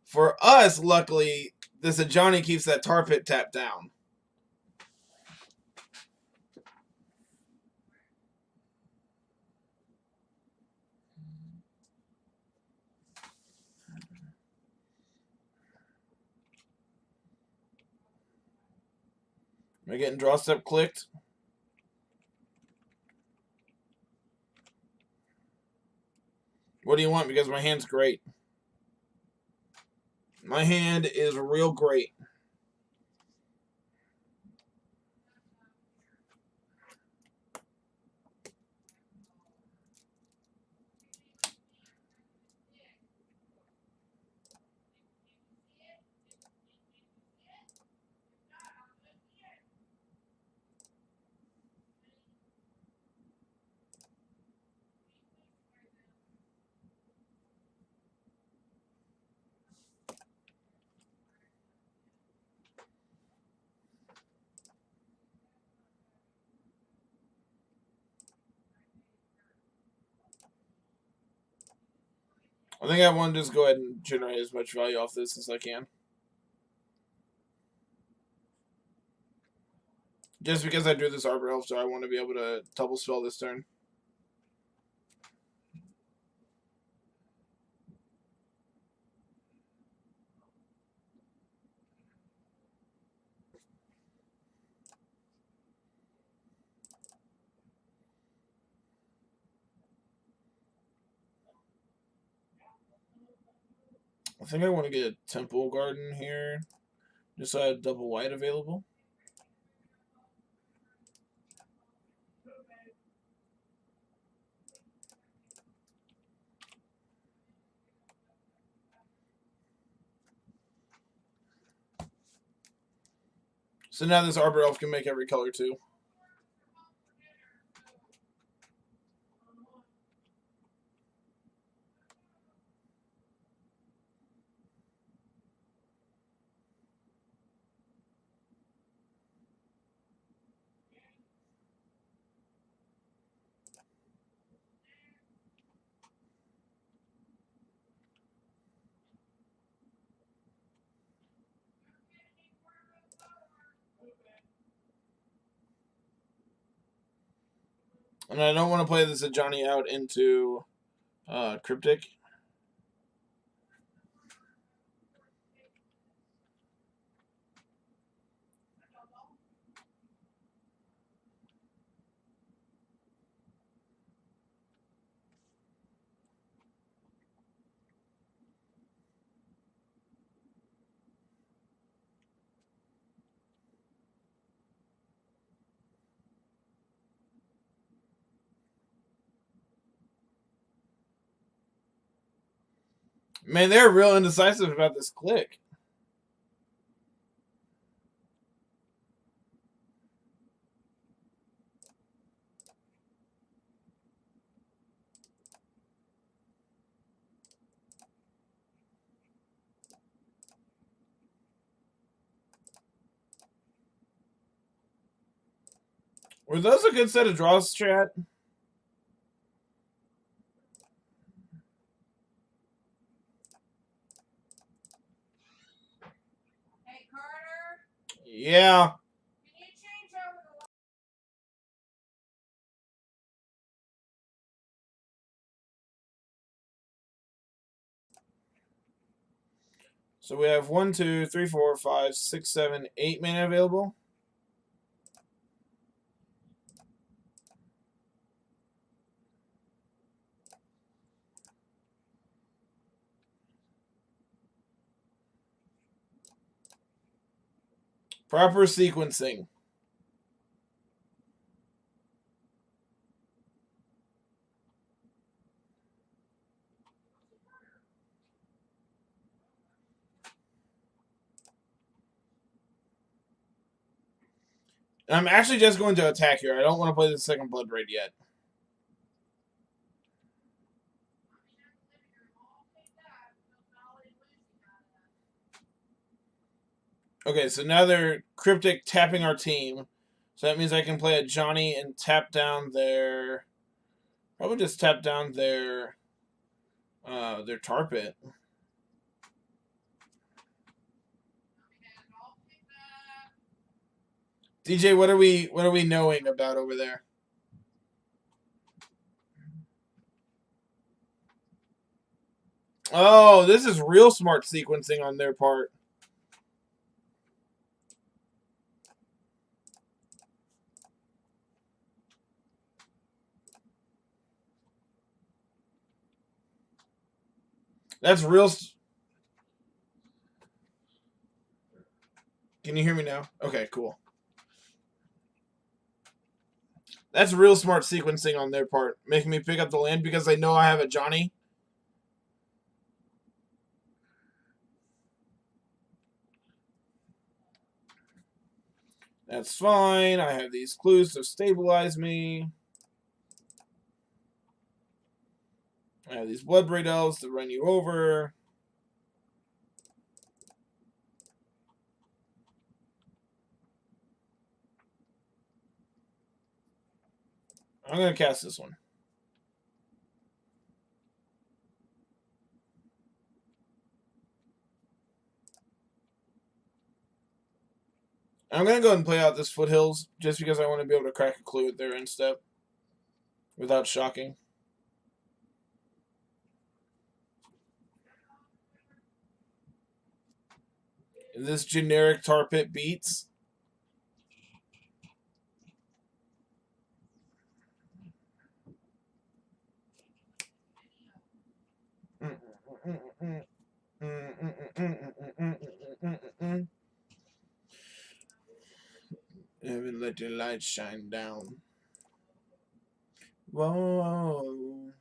For us, luckily, this Ajani keeps that Tar Pit tapped down. Am I getting draw step clicked? What do you want? Because my hand's great. My hand is real great. I think I want to just go ahead and generate as much value off this as I can. Just because I drew this Arbor Elf, so I want to be able to double spell this turn. I think I want to get a Temple Garden here, just so I have double white available. So now this Arbor Elf can make every color too. And I don't want to play this Ajani out into Cryptic. Man, they're real indecisive about this click. Were those a good set of draws, chat? Hey, Carter. Yeah. Can you change over the So we have 1, 2, 3, 4, 5, 6, 7, 8 mana available. Proper sequencing. I'm actually just going to attack here. I don't want to play the second Blood Raid yet. Okay, so now they're Cryptic tapping our team. So that means I can play a Johnny and tap down their... Probably just tap down their tar pit. DJ, what are we knowing about over there? Oh, this is real smart sequencing on their part. That's real. Can you hear me now? Okay, cool. That's real smart sequencing on their part, making me pick up the land because they know I have a Johnny. That's fine. I have these clues to stabilize me. I have these Blood Braid Elves to run you over. I'm going to cast this one. I'm going to go ahead and play out this Foothills just because I want to be able to crack a clue at their end step without shocking. This generic tar pit beats. let your light shine down. Whoa.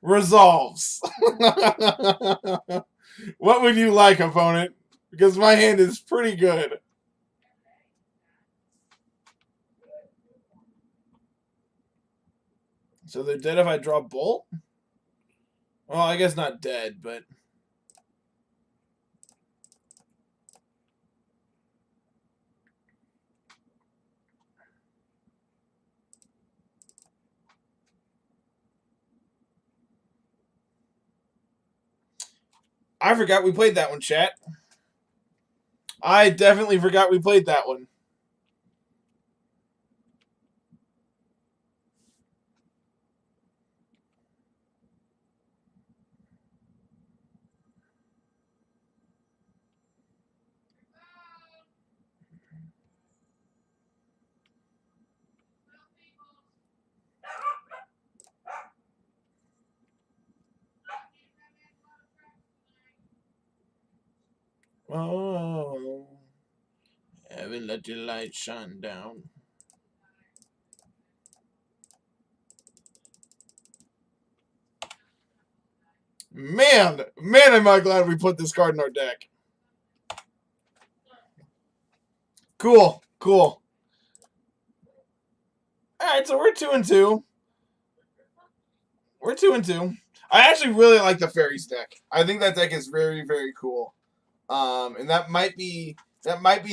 Resolves. What would you like, opponent? Because my hand is pretty good. So they're dead if I draw Bolt? Well, I guess not dead, but... I forgot we played that one, chat. I definitely forgot we played that one. Oh, heaven, let your light shine down. Man, am I glad we put this card in our deck. Cool. All right, so we're 2-2. We're 2-2. I actually really like the fairies deck. I think that deck is very, very cool. And that might be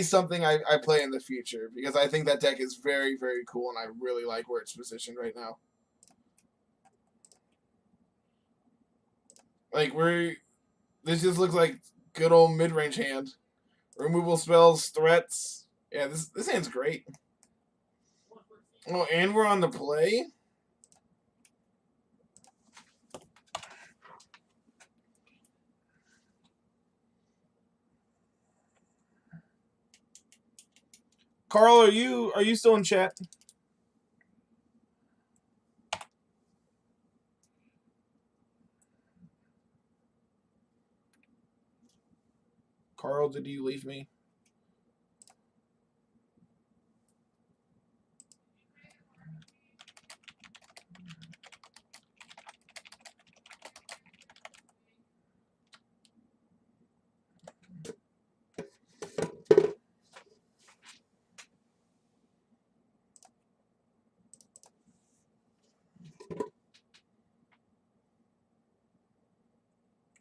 something I play in the future because I think that deck is very, very cool, and I really like where it's positioned right now. Like this just looks like good old mid-range hand. Removal spells, threats. Yeah, this hand's great. Oh, and we're on the play. Carl, are you still in chat? Carl, did you leave me?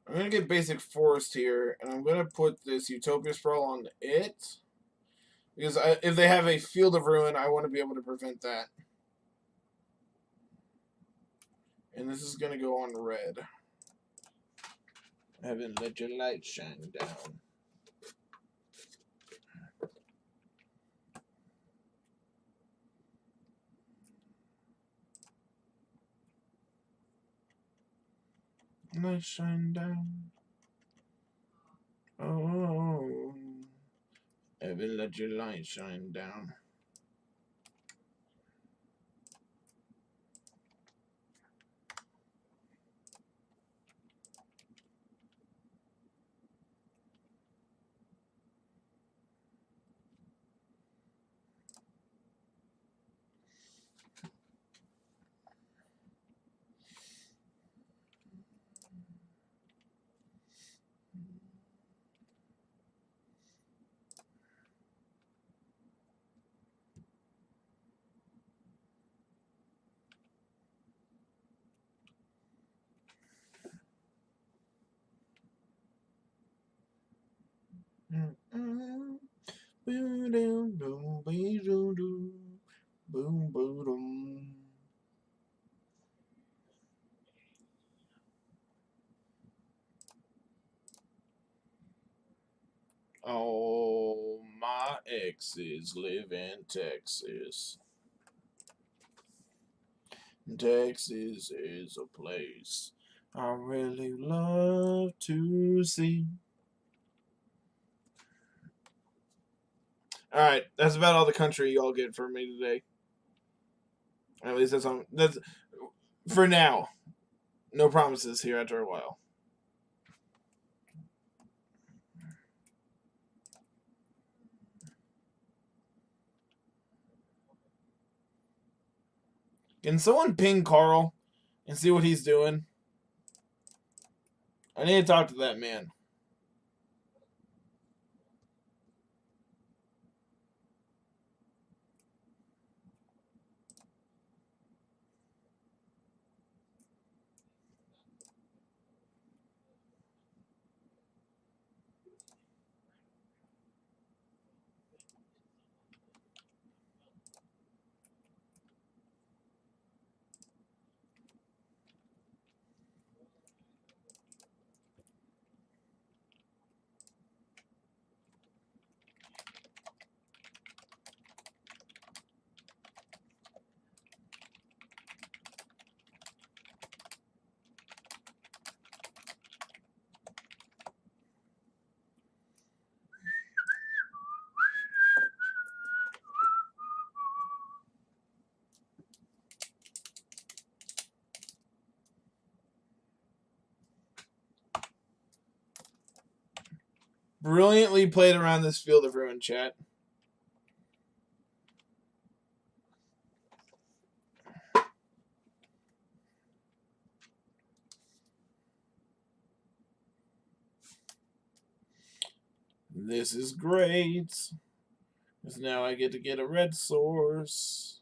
I'm going to get basic forest here, and I'm going to put this Utopia Sprawl on it. Because if they have a Field of Ruin, I want to be able to prevent that. And this is going to go on red. Heaven, let your light shine down. Light shine down. Oh, heaven, let your light shine down. Oh, my exes live in Texas. Texas is a place I really love to see. All right, that's about all the country y'all get from me today. At least that's for now. No promises here after a while. Can someone ping Carl and see what he's doing? I need to talk to that man. Brilliantly played around this field of ruin, chat. This is great. Because now I get to get a red source.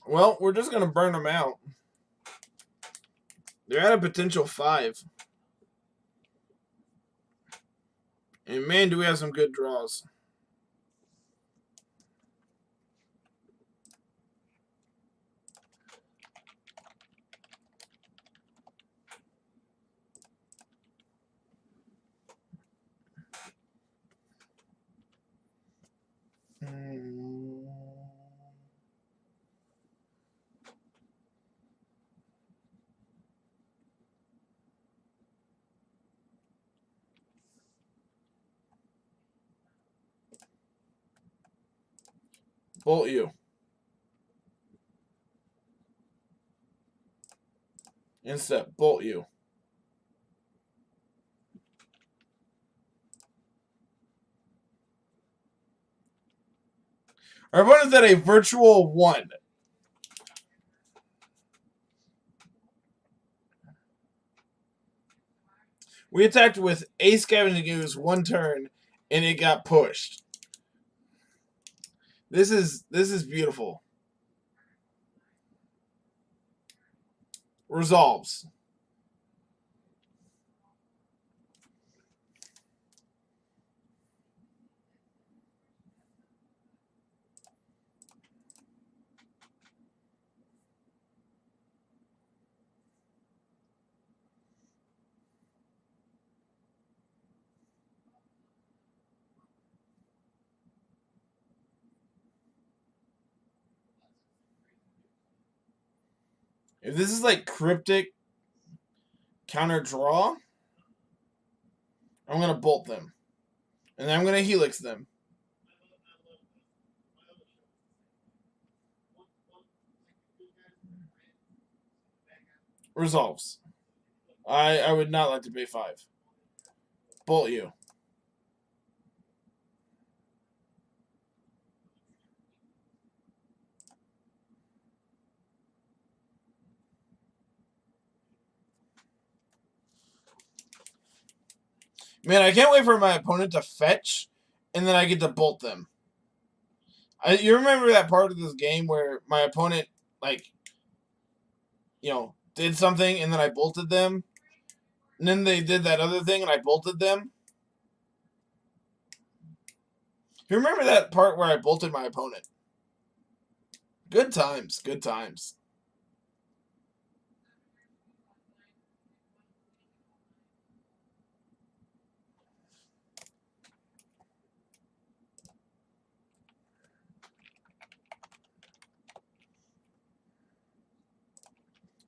Well, we're just going to burn them out. They're at a potential 5. And man, do we have some good draws. Bolt you. Instep. Bolt you. Our opponent's at a virtual 1. We attacked with a Scavenging Ooze 1 turn, and it got pushed. This is beautiful. Resolves. If this is like Cryptic counter draw, I'm going to bolt them. And then I'm going to Helix them. Resolves. I would not like to pay 5. Bolt you. Man, I can't wait for my opponent to fetch, and then I get to bolt them. You remember that part of this game where my opponent, like, did something, and then I bolted them? And then they did that other thing, and I bolted them? You remember that part where I bolted my opponent? Good times, good times.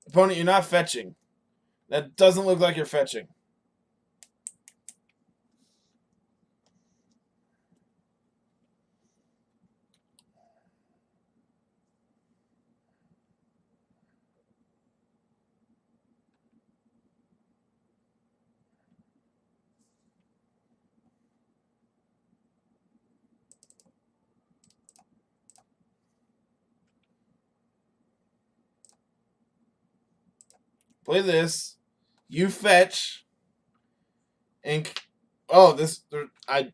Opponent, you're not fetching. That doesn't look like you're fetching. Play this. You fetch. And oh, this I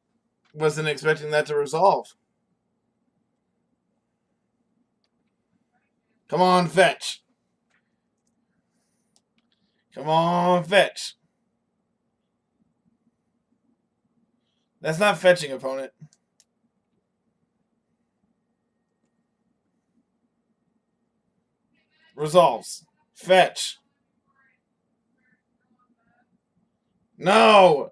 wasn't expecting that to resolve. Come on, fetch. Come on, fetch. That's not fetching, opponent. Resolves. Fetch. No!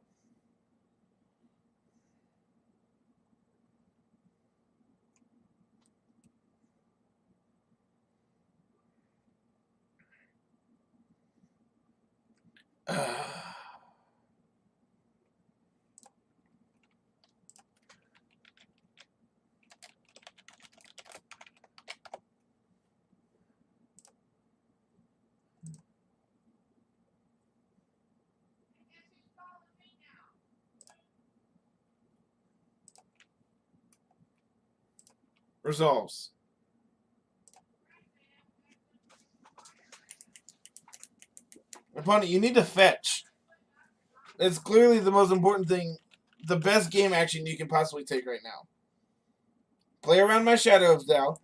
Resolves. Opponent, you need to fetch. It's clearly the most important thing, the best game action you can possibly take right now. Play around my Shadow of Doubt.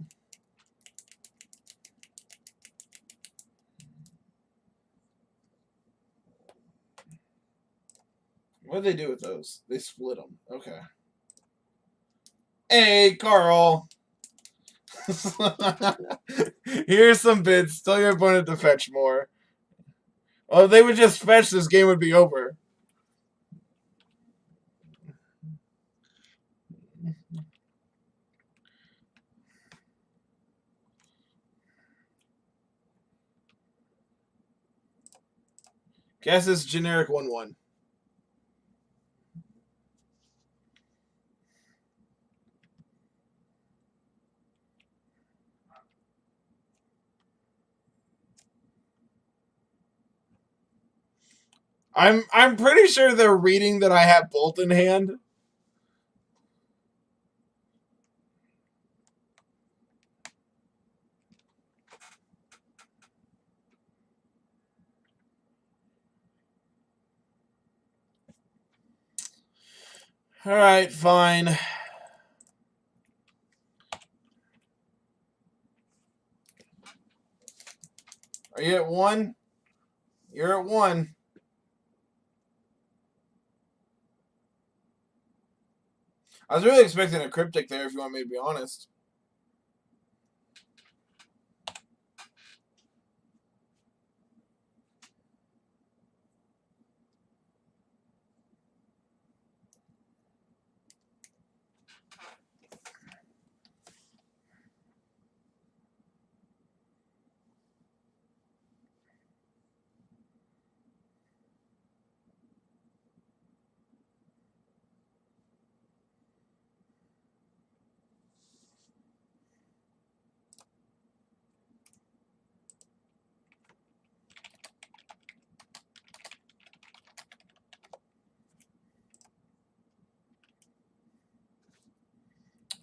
What did they do with those? They split them. Okay. Hey, Carl. Here's some bids. Tell your opponent to fetch more. Oh, if they would just fetch, this game would be over. Guess it's generic 1-1. I'm pretty sure they're reading that I have Bolt in hand. Alright, fine. Are you at 1? You're at 1. I was really expecting a cryptic there, if you want me to be honest.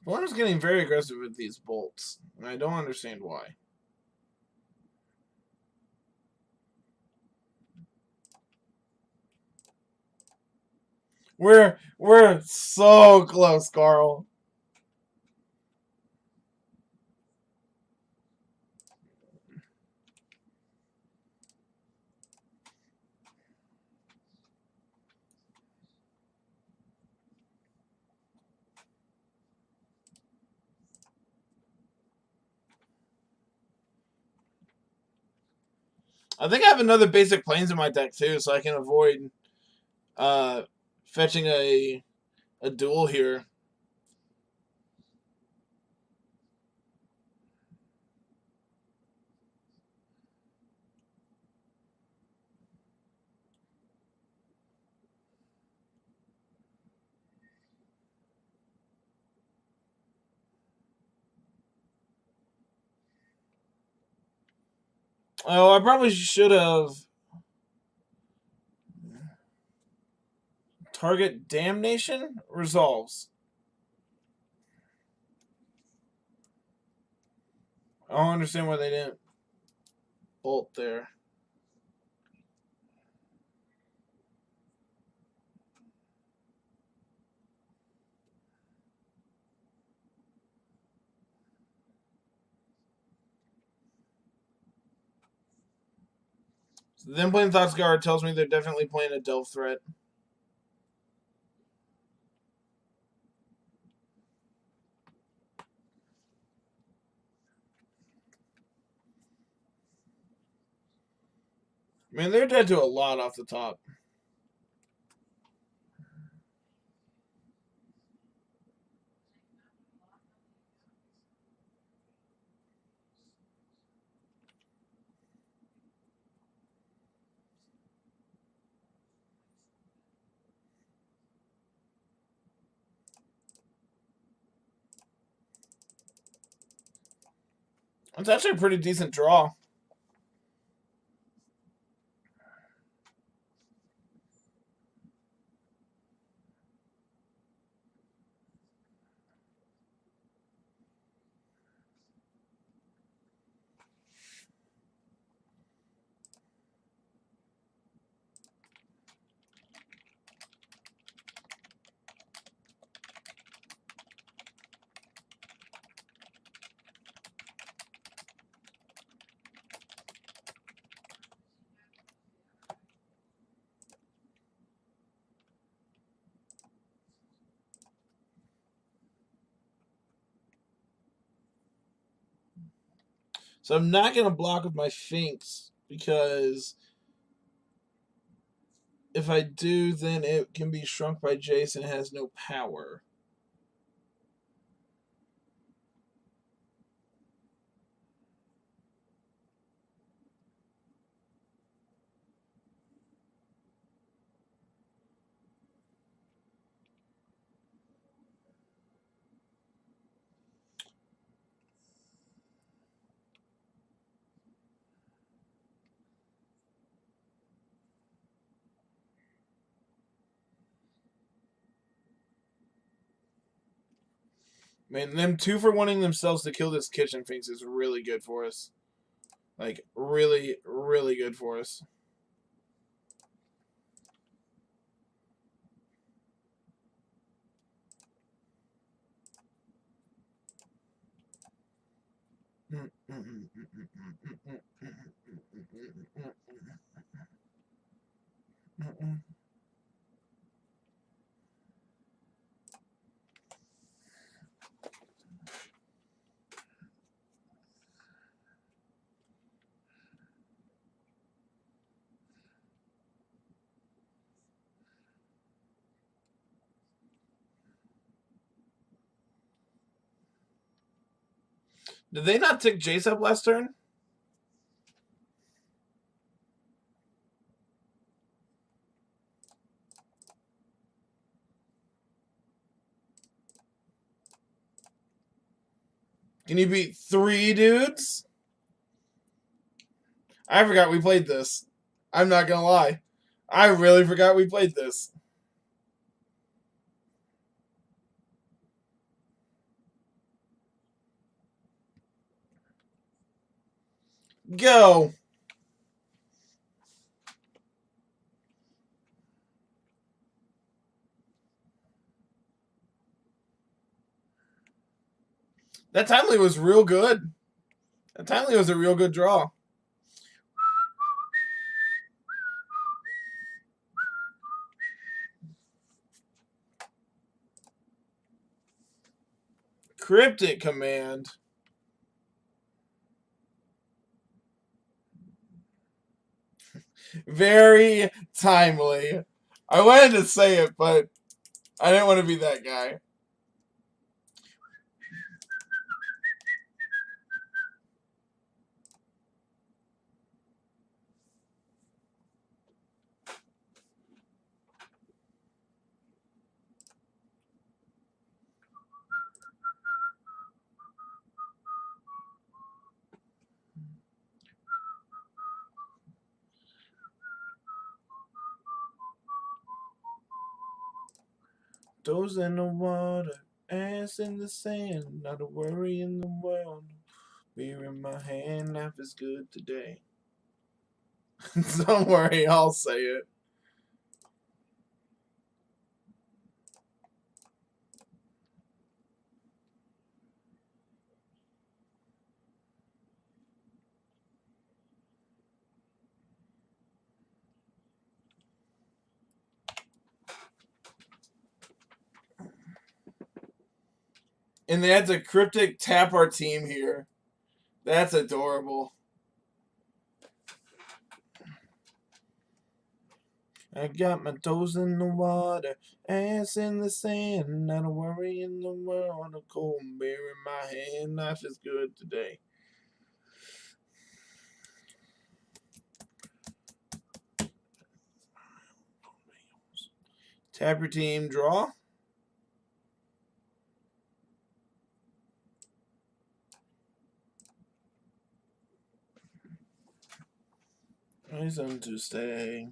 Warner's getting very aggressive with these bolts, and I don't understand why. We're so close, Carl. I think I have another basic planes in my deck too, so I can avoid fetching a duel here. Oh, I probably should have. Target damnation resolves. I don't understand why they didn't bolt there. Them playing Thoughts Guard tells me they're definitely playing a Delve threat. Man, they're dead to a lot off the top. It's actually a pretty decent draw. So I'm not going to block with my Finks because if I do, then it can be shrunk by Jace and it has no power. Man, them 2 for wanting themselves to kill this Kitchen Finks is really good for us. Like, really, really good for us. Did they not tick Jace up last turn? Can you beat 3 dudes? I forgot we played this. I'm not gonna lie. I really forgot we played this. Go! That timely was real good. That timely was a real good draw. Cryptic Command. Very timely. I wanted to say it, but I didn't want to be that guy. Toes in the water, ass in the sand, not a worry in the world. Beer in my hand, life is good today. Don't worry, I'll say it. And they had to cryptic tap our team here. That's adorable. I got my toes in the water, ass in the sand, not a worry in the world, a cold beer in my hand. Life is good today. Tap your team, draw. Reason to stay.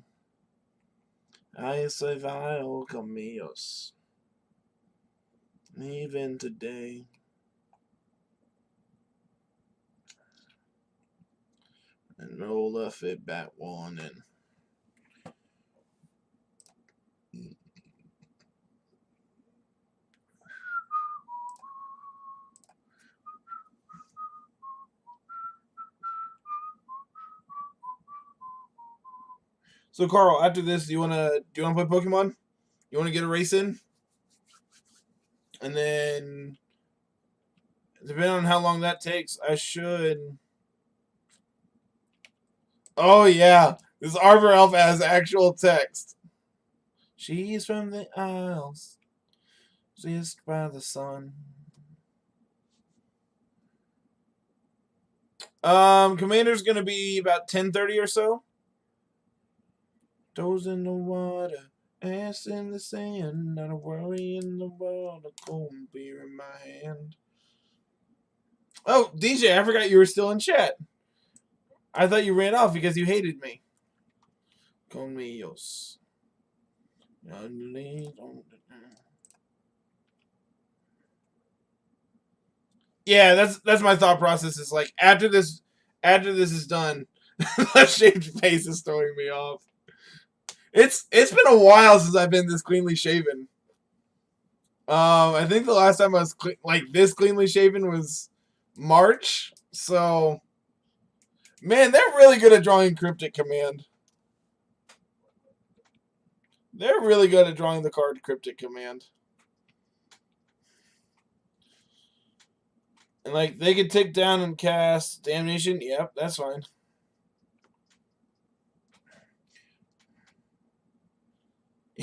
I survive conmigo. Even today. And roll a fit back one and so Carl, after this, do you wanna play Pokemon? You wanna get a race in? And then depending on how long that takes, I should. Oh yeah. This Arbor Elf has actual text. She's from the Isles, kissed by the sun. Commander's gonna be about 10:30 or so. Toes in the water, ass in the sand, not a worry in the world, a cold beer in my hand. Oh, DJ, I forgot you were still in chat. I thought you ran off because you hated me. Conmigo. Yeah, that's my thought process. Is like after this is done, the shaved face is throwing me off. It's been a while since I've been this cleanly shaven. I think the last time I was like this cleanly shaven was March. So, man, they're really good at drawing cryptic command. They're really good at drawing the card cryptic command. And like they could take down and cast damnation. Yep, that's fine.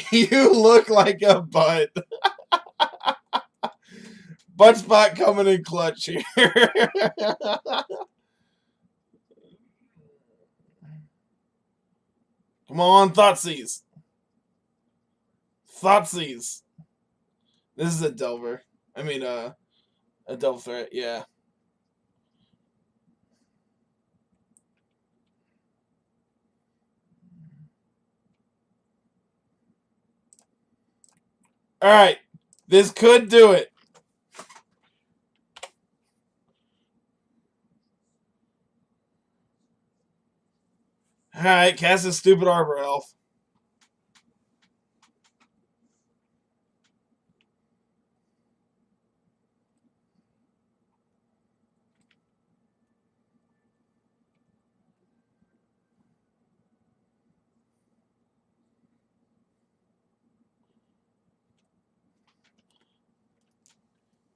You look like a butt. Butt spot coming in clutch here. Come on, Thoughtseize. Thoughtseize. This is a Delver. I mean, a Delver threat, yeah. Alright. This could do it. Alright, cast a stupid Arbor Elf.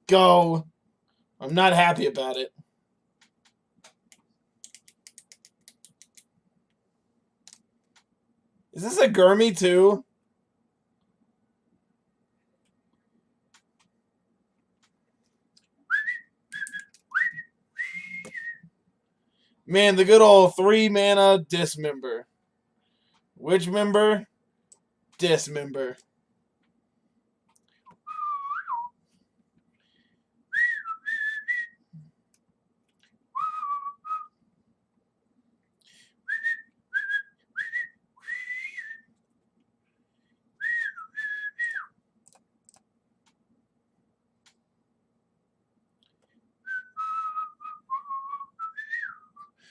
Go. I'm not happy about it. Is this a Gurmy too? Man, the good old 3-mana Dismember. Which member? Dismember.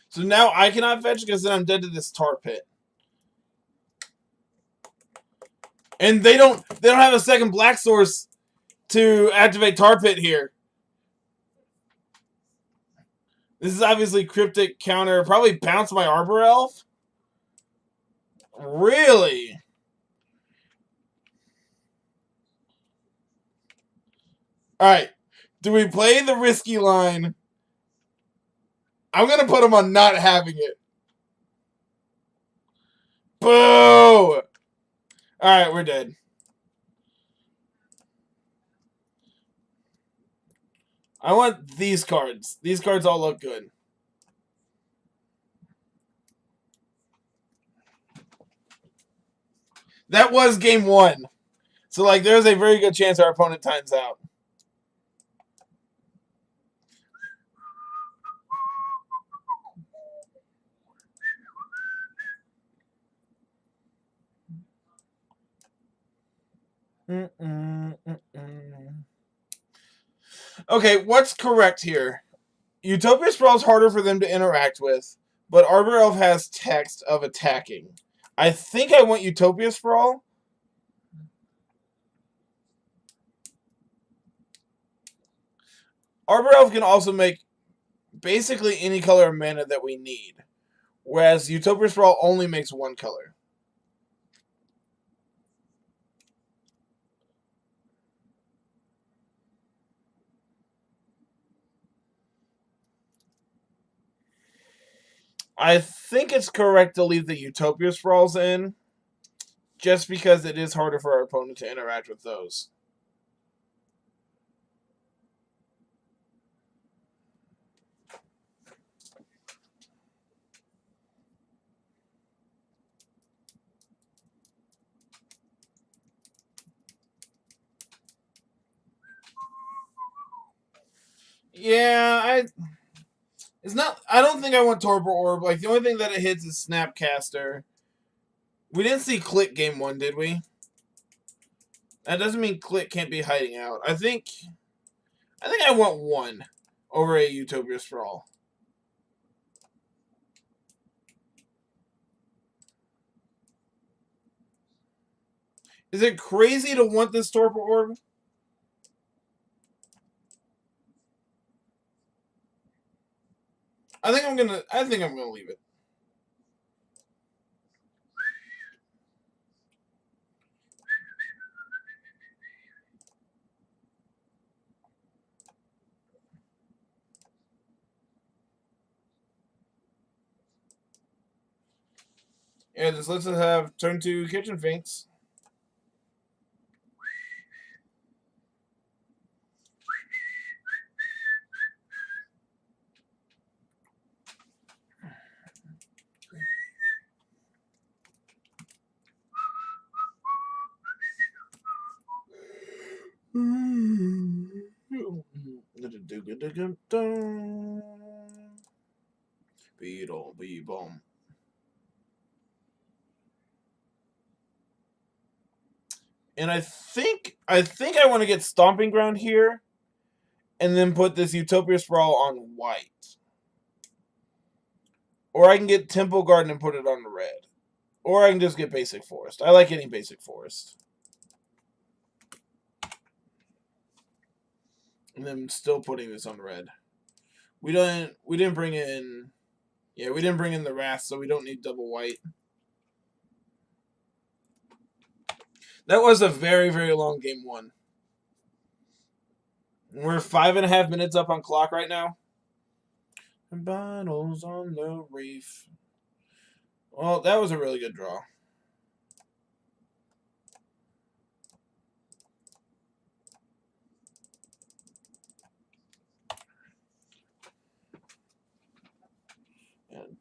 So now I cannot fetch because then I'm dead to this tar pit. And they don't have a second black source to activate tar pit here. This is obviously cryptic counter. Probably bounce my Arbor Elf. Really? Alright. Do we play the risky line? I'm going to put him on not having it. Boo! All right, we're dead. I want these cards. These cards all look good. That was game one. So, like, there's a very good chance our opponent times out. Okay, what's correct here? Utopia Sprawl is harder for them to interact with, but Arbor Elf has text of attacking. I think I want Utopia Sprawl. Arbor Elf can also make basically any color of mana that we need, whereas Utopia Sprawl only makes one color. I think it's correct to leave the Utopia Sprawls in, just because it is harder for our opponent to interact with those. Yeah, it's not. I don't think I want Torpor Orb. Like, the only thing that it hits is Snapcaster. We didn't see Click game one, did we? That doesn't mean Click can't be hiding out. I think I want one over a Utopia Sprawl. Is it crazy to want this Torpor Orb? I think I'm gonna leave it. Yeah, just let's have turn 2 Kitchen Finks. Beetle, bee bomb. And I think I want to get Stomping Ground here, and then put this Utopia Sprawl on white. Or I can get Temple Garden and put it on the red. Or I can just get Basic Forest. I like getting Basic Forest. And then still putting this on red. We didn't bring in the Wrath, so we don't need double white. That was a very, very long game one. We're 5.5 minutes up on clock right now. Bottles on the reef. Well, that was a really good draw.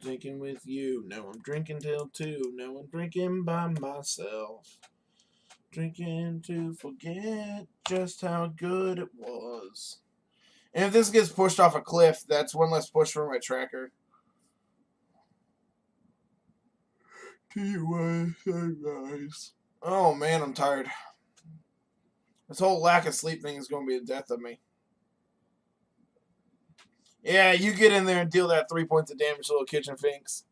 Drinking with you. Now I'm drinking till 2. Now I'm drinking by myself. Drinking to forget just how good it was. And if this gets pushed off a cliff, that's one less push for my tracker. Sunrise. Oh man, I'm tired. This whole lack of sleep thing is going to be the death of me. Yeah, you get in there and deal that 3 points of damage, little Kitchen Finks.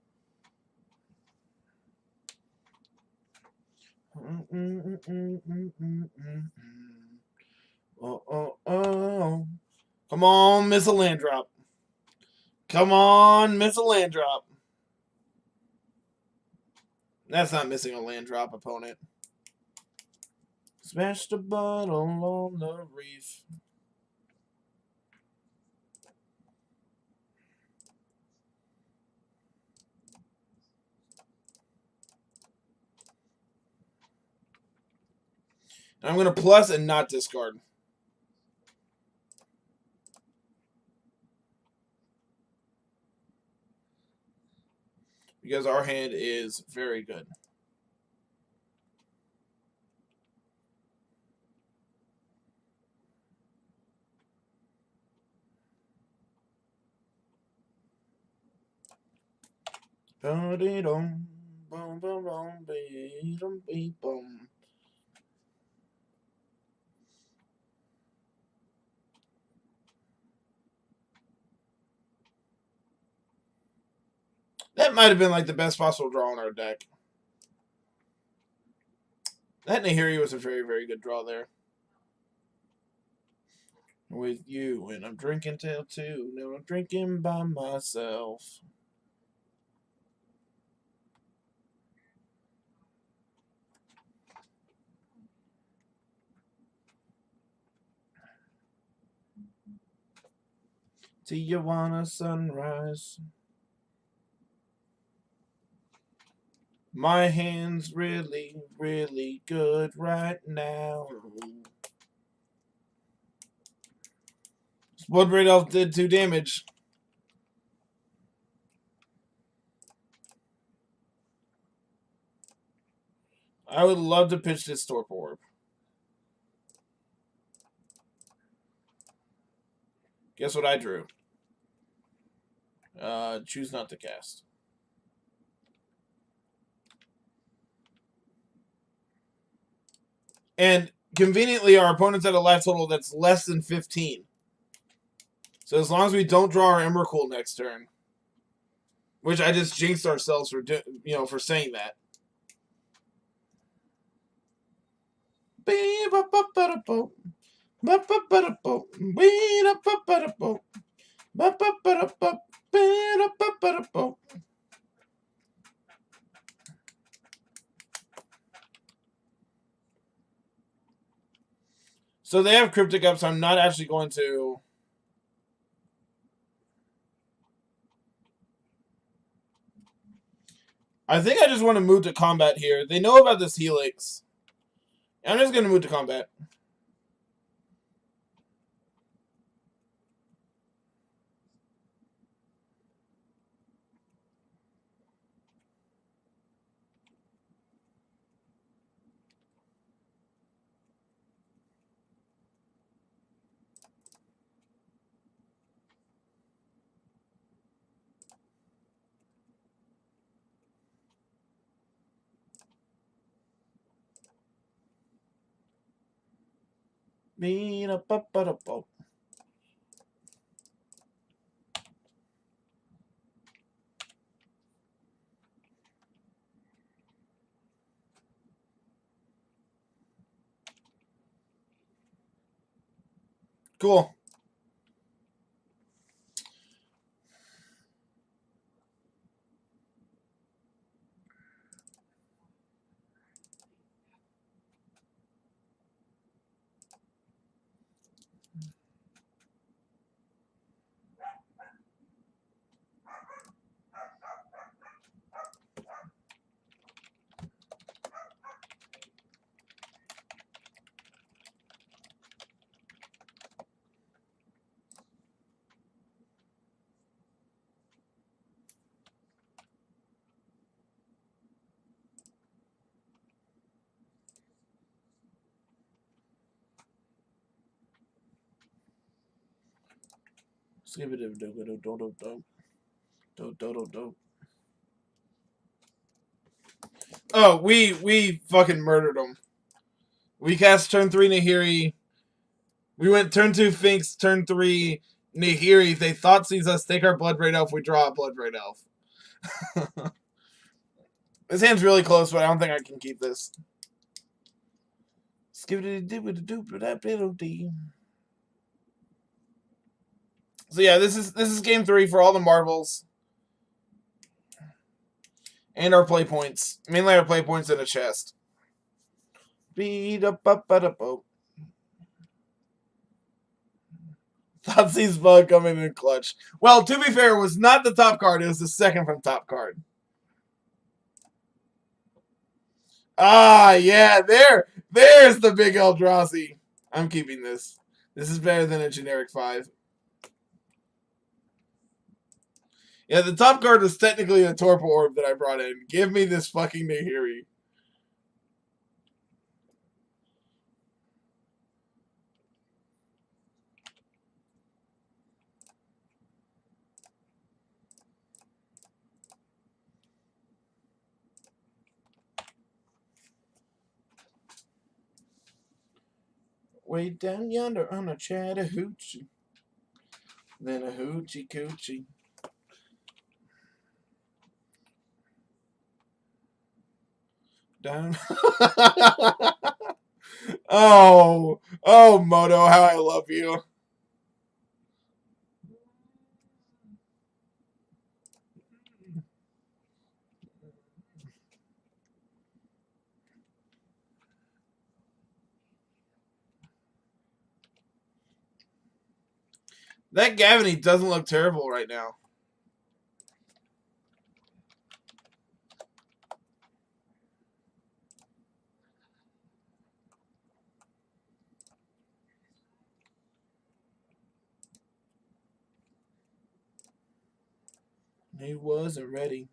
Oh. Come on, miss a land drop. Come on, miss a land drop. That's not missing a land drop, opponent. Smash the bottle on the reef. I'm going to plus and not discard. Because our hand is very good. That might have been like the best possible draw in our deck. That Nahiri was a very, very good draw there. With you, and I'm drinking till 2. Now I'm drinking by myself. Tijuana sunrise. My hand's really, really good right now. Bloodbraid Elf did 2 damage. I would love to pitch this Torpor Orb. Guess what I drew? Choose not to cast. And conveniently, our opponent's at a life total that's less than 15. So as long as we don't draw our Emrakul next turn, which I just jinxed ourselves for for saying that. So they have Cryptic up, so I'm not actually going to... I think I just want to move to combat here. They know about this Helix. I'm just going to move to combat. Cool. Skip it. Oh, we fucking murdered them. We cast turn 3 Nahiri. We went turn 2 Finks, turn 3 Nahiri. If they thought sees us, take our Bloodbraid Elf. We draw a Bloodbraid Elf. This hand's really close, but I don't think I can keep this. So yeah, this is game 3 for all the marbles. And our play points. Mainly our play points in a chest. Thoughtseize Bug coming in clutch. Well, to be fair, it was not the top card. It was the second from top card. Ah, yeah, there. There's the big Eldrazi. I'm keeping this. This is better than a generic 5. Yeah, the top card was technically a Torpor Orb that I brought in. Give me this fucking Nahiri. Way down yonder on a Chattahoochee. Then a hoochie coochie. Down. Oh, Moto, how I love you. That Gavany doesn't look terrible right now. He wasn't ready.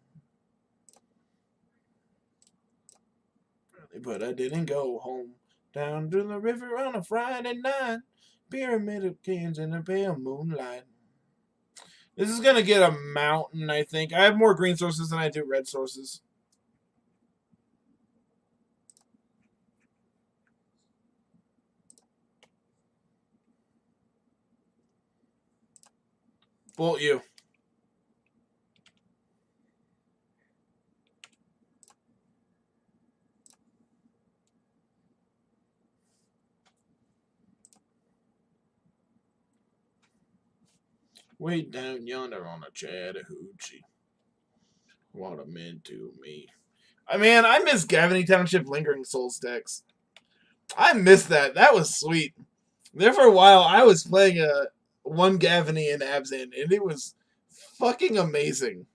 But I didn't go home. Down to the river on a Friday night. Pyramid of cans in a pale moonlight. This is going to get a mountain, I think. I have more green sources than I do red sources. Bolt you. Way down yonder on a Chattahoochee. What a meant to me. I mean, I miss Gavany Township Lingering Souls decks. I miss that. That was sweet. There for a while, I was playing a one Gavany in Abzan, and it was fucking amazing.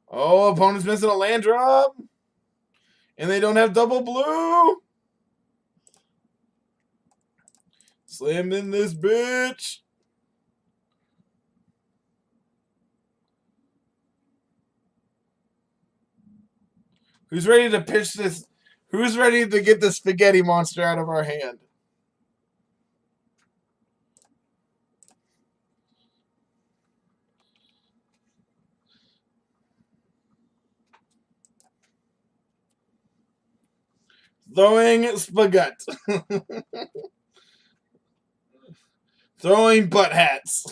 Oh, opponent's missing a land drop. And they don't have double blue. Slam in this bitch. Who's ready to pitch this? Who's ready to get the spaghetti monster out of our hand? Throwing spaghetti. Throwing butt hats.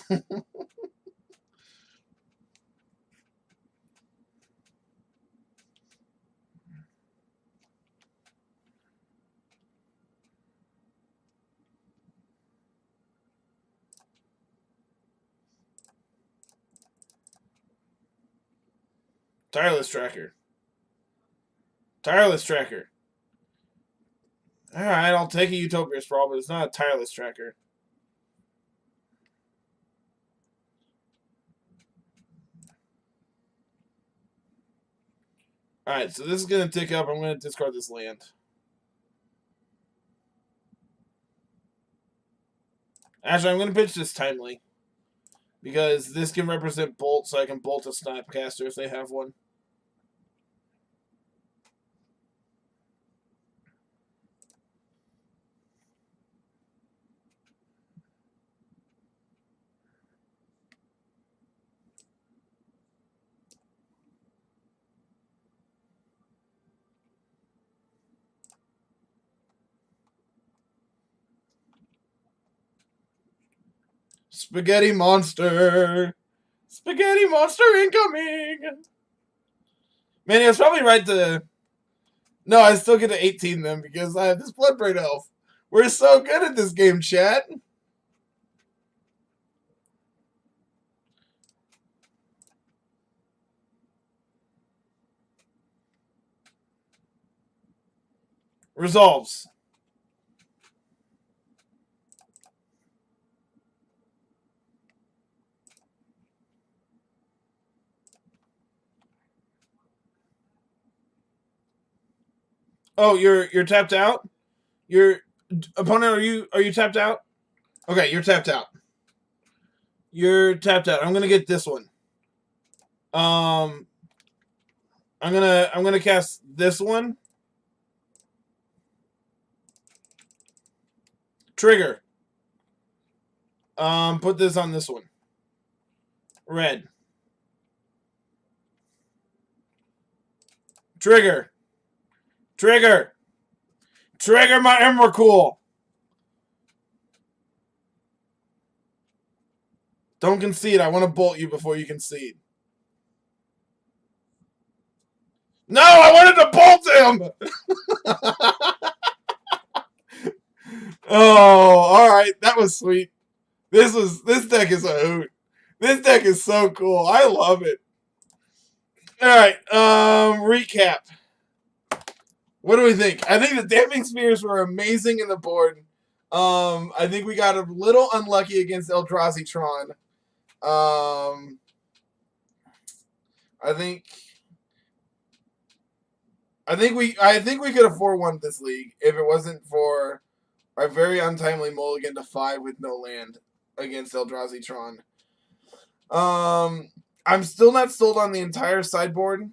Tireless Tracker. Tireless Tracker. Alright, I'll take a Utopia Sprawl, but it's not a Tireless Tracker. Alright, so this is going to tick up. I'm going to discard this land. Actually, I'm going to pitch this timely. Because this can represent Bolt, so I can Bolt a Snapcaster if they have one. Spaghetti Monster! Spaghetti Monster incoming! Man, he was probably right to... No, I still get to 18 them because I have this Bloodbraid Elf. We're so good at this game, chat. Resolves. Oh, you're tapped out. Your opponent, are you tapped out? Okay, you're tapped out. You're tapped out. I'm gonna get this one. Um, I'm gonna cast this one. Trigger. Put this on this one. Red. Trigger. Trigger. Trigger my Emrakul. Don't concede. I want to bolt you before you concede. No, I wanted to bolt him. Oh, all right. That was sweet. This deck is a hoot. This deck is so cool. I love it. All right. Recap. What do we think? I think the Damping Spheres were amazing in the board. I think we got a little unlucky against Eldrazi Tron. I think we could have 4-1 this league if it wasn't for our very untimely mulligan to 5 with no land against Eldrazi Tron. I'm still not sold on the entire sideboard.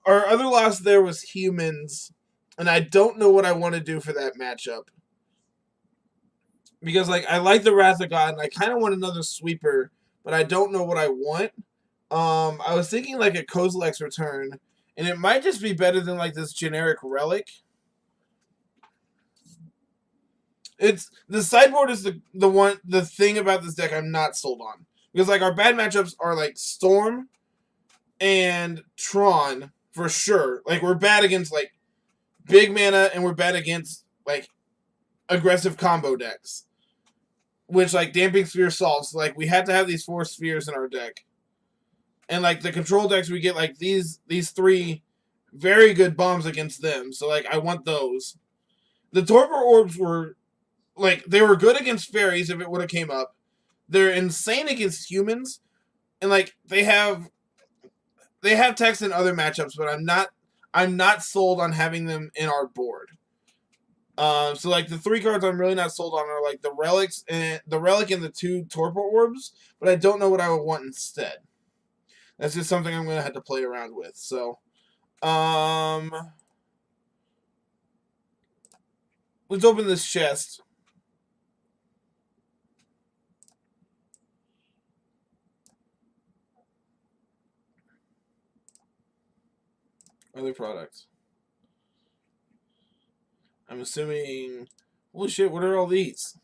Our other loss there was humans, and I don't know what I want to do for that matchup. Because I like the Wrath of God, and I kind of want another sweeper, but I don't know what I want. I was thinking like a Kozilek's Return, and it might just be better than like this generic relic. It's the sideboard is the thing about this deck I'm not sold on. Because like our bad matchups are like Storm and Tron for sure. Like we're bad against like big mana, and we're bad against like aggressive combo decks. Which like Damping Sphere solves. Like we had to have these 4 spheres in our deck. And like the control decks, we get like these 3 very good bombs against them. So like I want those. The Torpor Orbs were like they were good against fairies if it would have came up. They're insane against humans, and like they have text in other matchups, but I'm not sold on having them in our board. So like the 3 cards I'm really not sold on are like the relics and the relic and the 2 Torpor Orbs, but I don't know what I would want instead. That's just something I'm gonna have to play around with. So, let's open this chest. Other products. I'm assuming. Holy shit! What are all these?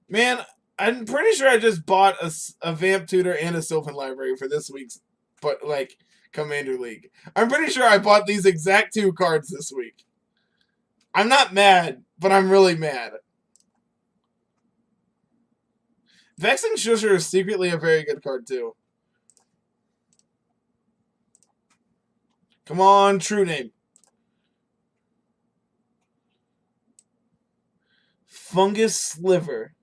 Man, I'm pretty sure I just bought a Vamp Tutor and a Sylvan Library for this week's, but like Commander League. I'm pretty sure I bought these exact 2 cards this week. I'm not mad, but I'm really mad. Vexing Shusher is secretly a very good card too. Come on, true name. Fungus Sliver.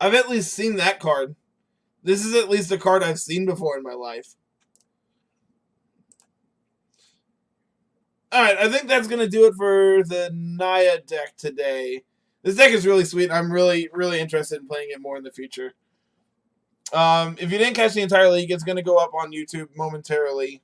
I've at least seen that card. This is at least a card I've seen before in my life. Alright, I think that's going to do it for the Naya deck today. This deck is really sweet. I'm really, really interested in playing it more in the future. If you didn't catch the entire league, it's going to go up on YouTube momentarily.